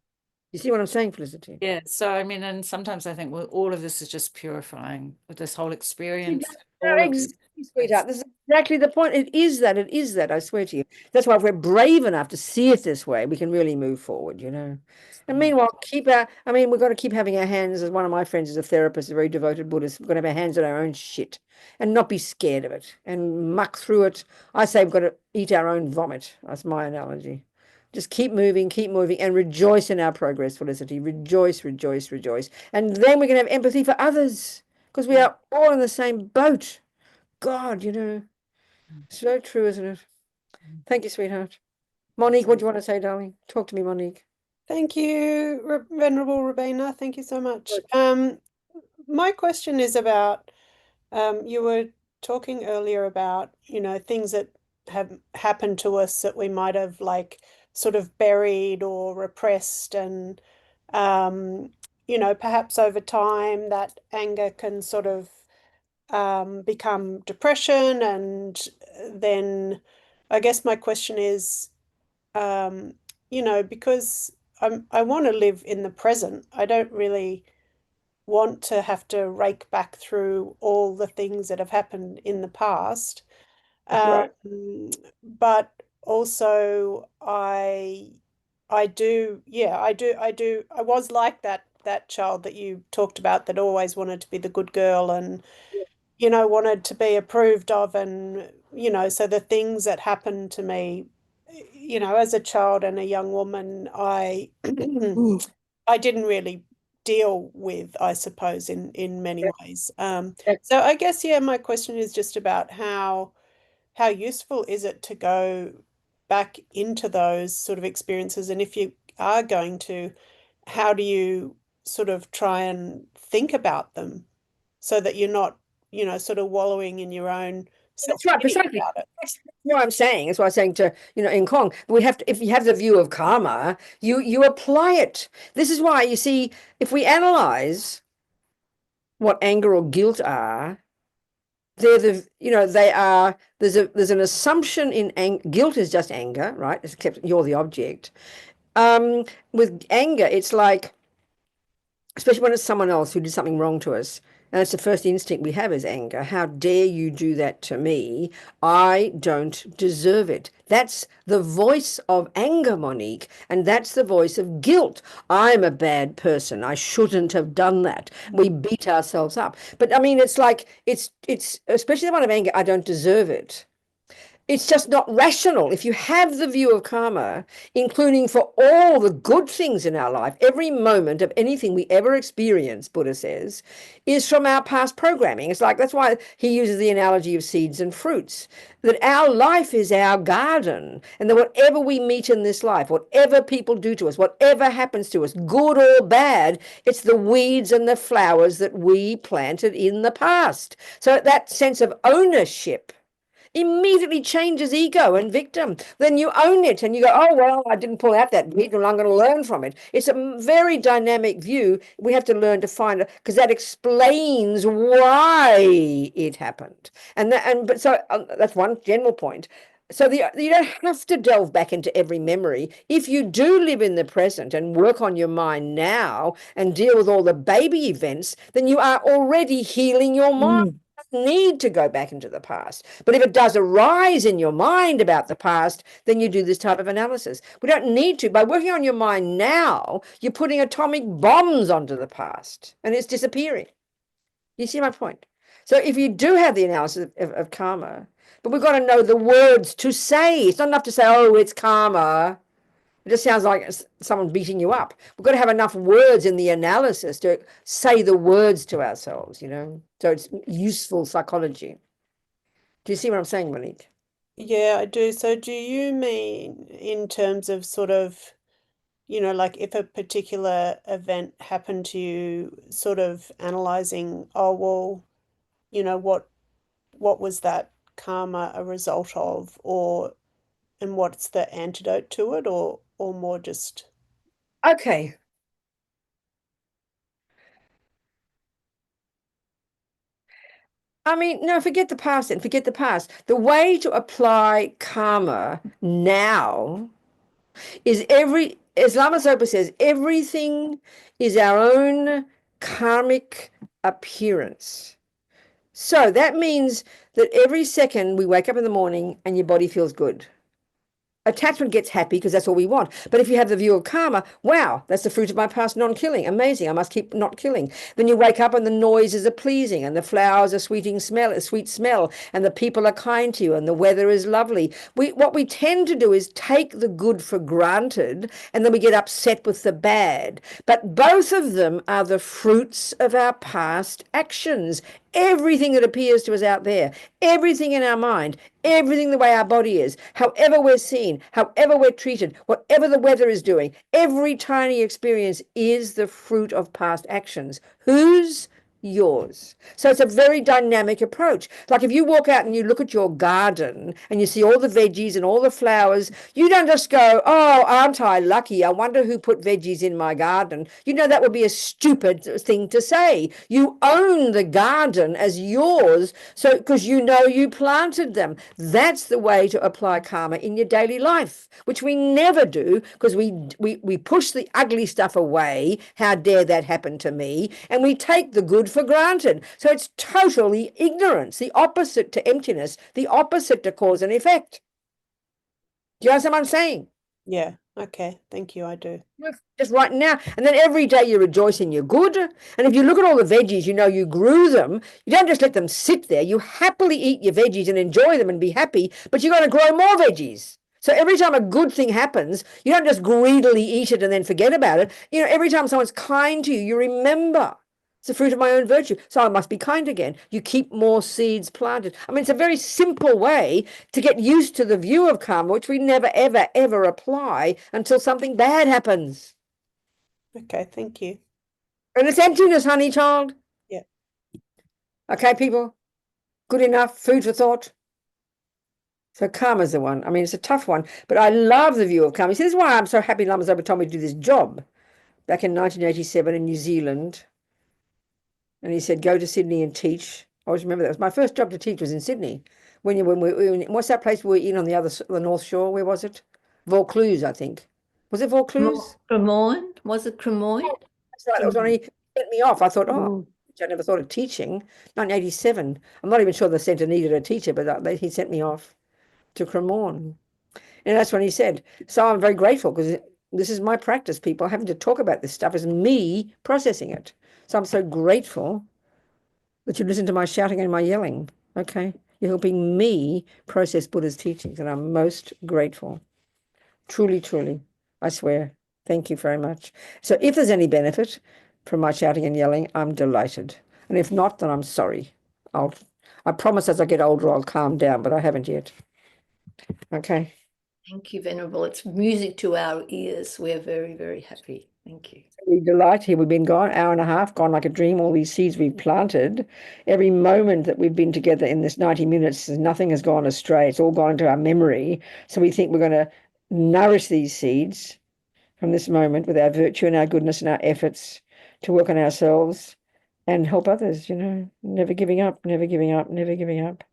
You see what I'm saying, Felicity? Yeah. So I mean, and sometimes I think, well, all of this is just purifying with this whole experience. all of this. Exactly, sweetheart. This is exactly the point. It is that. I swear to you. That's why if we're brave enough to see it this way, we can really move forward, you know. And meanwhile, we've got to keep having our hands, as one of my friends is a therapist, a very devoted Buddhist, we've got to have our hands on our own shit and not be scared of it and muck through it. I say we've got to eat our own vomit. That's my analogy. Just keep moving, and rejoice in our progress, Felicity. Rejoice, rejoice, rejoice. And then we can have empathy for others, because we are all in the same boat. God, you know, so true, isn't it? Thank you, sweetheart. Monique, what do you want to say, darling? Talk to me, Monique. Thank you, Venerable Robina. Thank you so much. My question is about, you were talking earlier about, things that have happened to us that we might have like sort of buried or repressed, and perhaps over time that anger can sort of become depression. And then I guess my question is, because I want to live in the present. I don't really want to have to rake back through all the things that have happened in the past. Right. But also I was like that child that you talked about, that always wanted to be the good girl and wanted to be approved of, and so the things that happened to me as a child and a young woman, I didn't really deal with, I suppose, in many ways. So I guess, my question is just about how useful is it to go back into those sort of experiences, and if you are going to, how do you sort of try and think about them so that you're not, sort of wallowing in your own That's right, self-pity precisely. about it. That's what I'm saying. That's what I'm saying to, in Kong. We have to, if you have the view of karma, you apply it. This is why, you see, if we analyze what anger or guilt are, they are, there's an assumption in guilt is just anger, right? Except you're the object. With anger, it's like, especially when it's someone else who did something wrong to us, and it's the first instinct we have is anger. How dare you do that to me? I don't deserve it. That's the voice of anger, Monique, and that's the voice of guilt. I'm a bad person. I shouldn't have done that. We beat ourselves up. But I mean, it's like, it's especially the one of anger, I don't deserve it. It's just not rational. If you have the view of karma, including for all the good things in our life, every moment of anything we ever experience, Buddha says, is from our past programming. It's like, that's why he uses the analogy of seeds and fruits, that our life is our garden, and that whatever we meet in this life, whatever people do to us, whatever happens to us, good or bad, it's the weeds and the flowers that we planted in the past. So that sense of ownership immediately changes ego and victim. Then you own it and you go, oh, well, I didn't pull out that bit and I'm going to learn from it. It's a very dynamic view. We have to learn to find it, because that explains why it happened. But that's one general point. So you don't have to delve back into every memory. If you do live in the present and work on your mind now and deal with all the baby events, then you are already healing your mind. Need to go back into the past. But if it does arise in your mind about the past, then you do this type of analysis. We don't need to. By working on your mind now, you're putting atomic bombs onto the past and it's disappearing. You see my point? So if you do have the analysis of karma, but we've got to know the words to say. It's not enough to say, oh, it's karma. It just sounds like someone beating you up. We've got to have enough words in the analysis to say the words to ourselves, So it's useful psychology. Do you see what I'm saying, Monique? Yeah, I do. So do you mean in terms of sort of, like if a particular event happened to you, sort of analyzing, oh, well, what was that karma a result of, and what's the antidote to it, or more just Okay. I mean, no, forget the past and forget the past. The way to apply karma now is as Lama Zopa says, everything is our own karmic appearance. So that means that every second we wake up in the morning and your body feels good. Attachment gets happy because that's all we want. But if you have the view of karma, wow, that's the fruit of my past non-killing. Amazing. I must keep not killing. Then you wake up and the noises are pleasing and the flowers are sweet smell, and the people are kind to you and the weather is lovely. What we tend to do is take the good for granted and then we get upset with the bad. But both of them are the fruits of our past actions. Everything that appears to us out there, everything in our mind, everything the way our body is, however we're seen, however we're treated, whatever the weather is doing, every tiny experience is the fruit of past actions. Whose? Yours. So it's a very dynamic approach. Like if you walk out and you look at your garden and you see all the veggies and all the flowers, you don't just go, oh, aren't I lucky? I wonder who put veggies in my garden. That would be a stupid thing to say. You own the garden as yours, so because you planted them. That's the way to apply karma in your daily life, which we never do because we push the ugly stuff away. How dare that happen to me? And we take the good for granted. So it's totally ignorance, the opposite to emptiness, the opposite to cause and effect. Do you understand what I'm saying? Yeah, okay, thank you, I do. Just right now. And then every day you rejoice in your good. And if you look at all the veggies, you grew them. You don't just let them sit there. You happily eat your veggies and enjoy them and be happy, but you're going to grow more veggies. So every time a good thing happens, you don't just greedily eat it and then forget about it. Every time someone's kind to you, you remember. It's the fruit of my own virtue. So I must be kind again. You keep more seeds planted. I mean, it's a very simple way to get used to the view of karma, which we never, ever, ever apply until something bad happens. Okay, thank you. And it's emptiness, honey child. Yeah. Okay, people. Good enough. Food for thought. So karma's the one. I mean, it's a tough one, but I love the view of karma. See, this is why I'm so happy Lama Zopa told me to do this job back in 1987 in New Zealand. And he said, go to Sydney and teach. I always remember that. My first job to teach was in Sydney. What's that place we were in on the North Shore? Where was it? Vaucluse, I think. Was it Vaucluse? Cremorne? Was it Cremorne? That's right. That was when he sent me off. I thought, I never thought of teaching. 1987. I'm not even sure the centre needed a teacher, but he sent me off to Cremorne. And that's when he said, so I'm very grateful because this is my practice, people. Having to talk about this stuff is me processing it. So I'm so grateful that you listen to my shouting and my yelling. Okay. You're helping me process Buddha's teachings, and I'm most grateful. Truly, truly, I swear. Thank you very much. So if there's any benefit from my shouting and yelling, I'm delighted. And if not, then I'm sorry. I promise as I get older, I'll calm down, but I haven't yet. Okay. Thank you, Venerable. It's music to our ears. We're very, very happy. Thank you. We delight here. We've been gone hour and a half, gone like a dream. All these seeds we've planted, every moment that we've been together in this 90 minutes, nothing has gone astray. It's all gone into our memory. So we think we're going to nourish these seeds from this moment with our virtue and our goodness and our efforts to work on ourselves and help others, never giving up, never giving up, never giving up.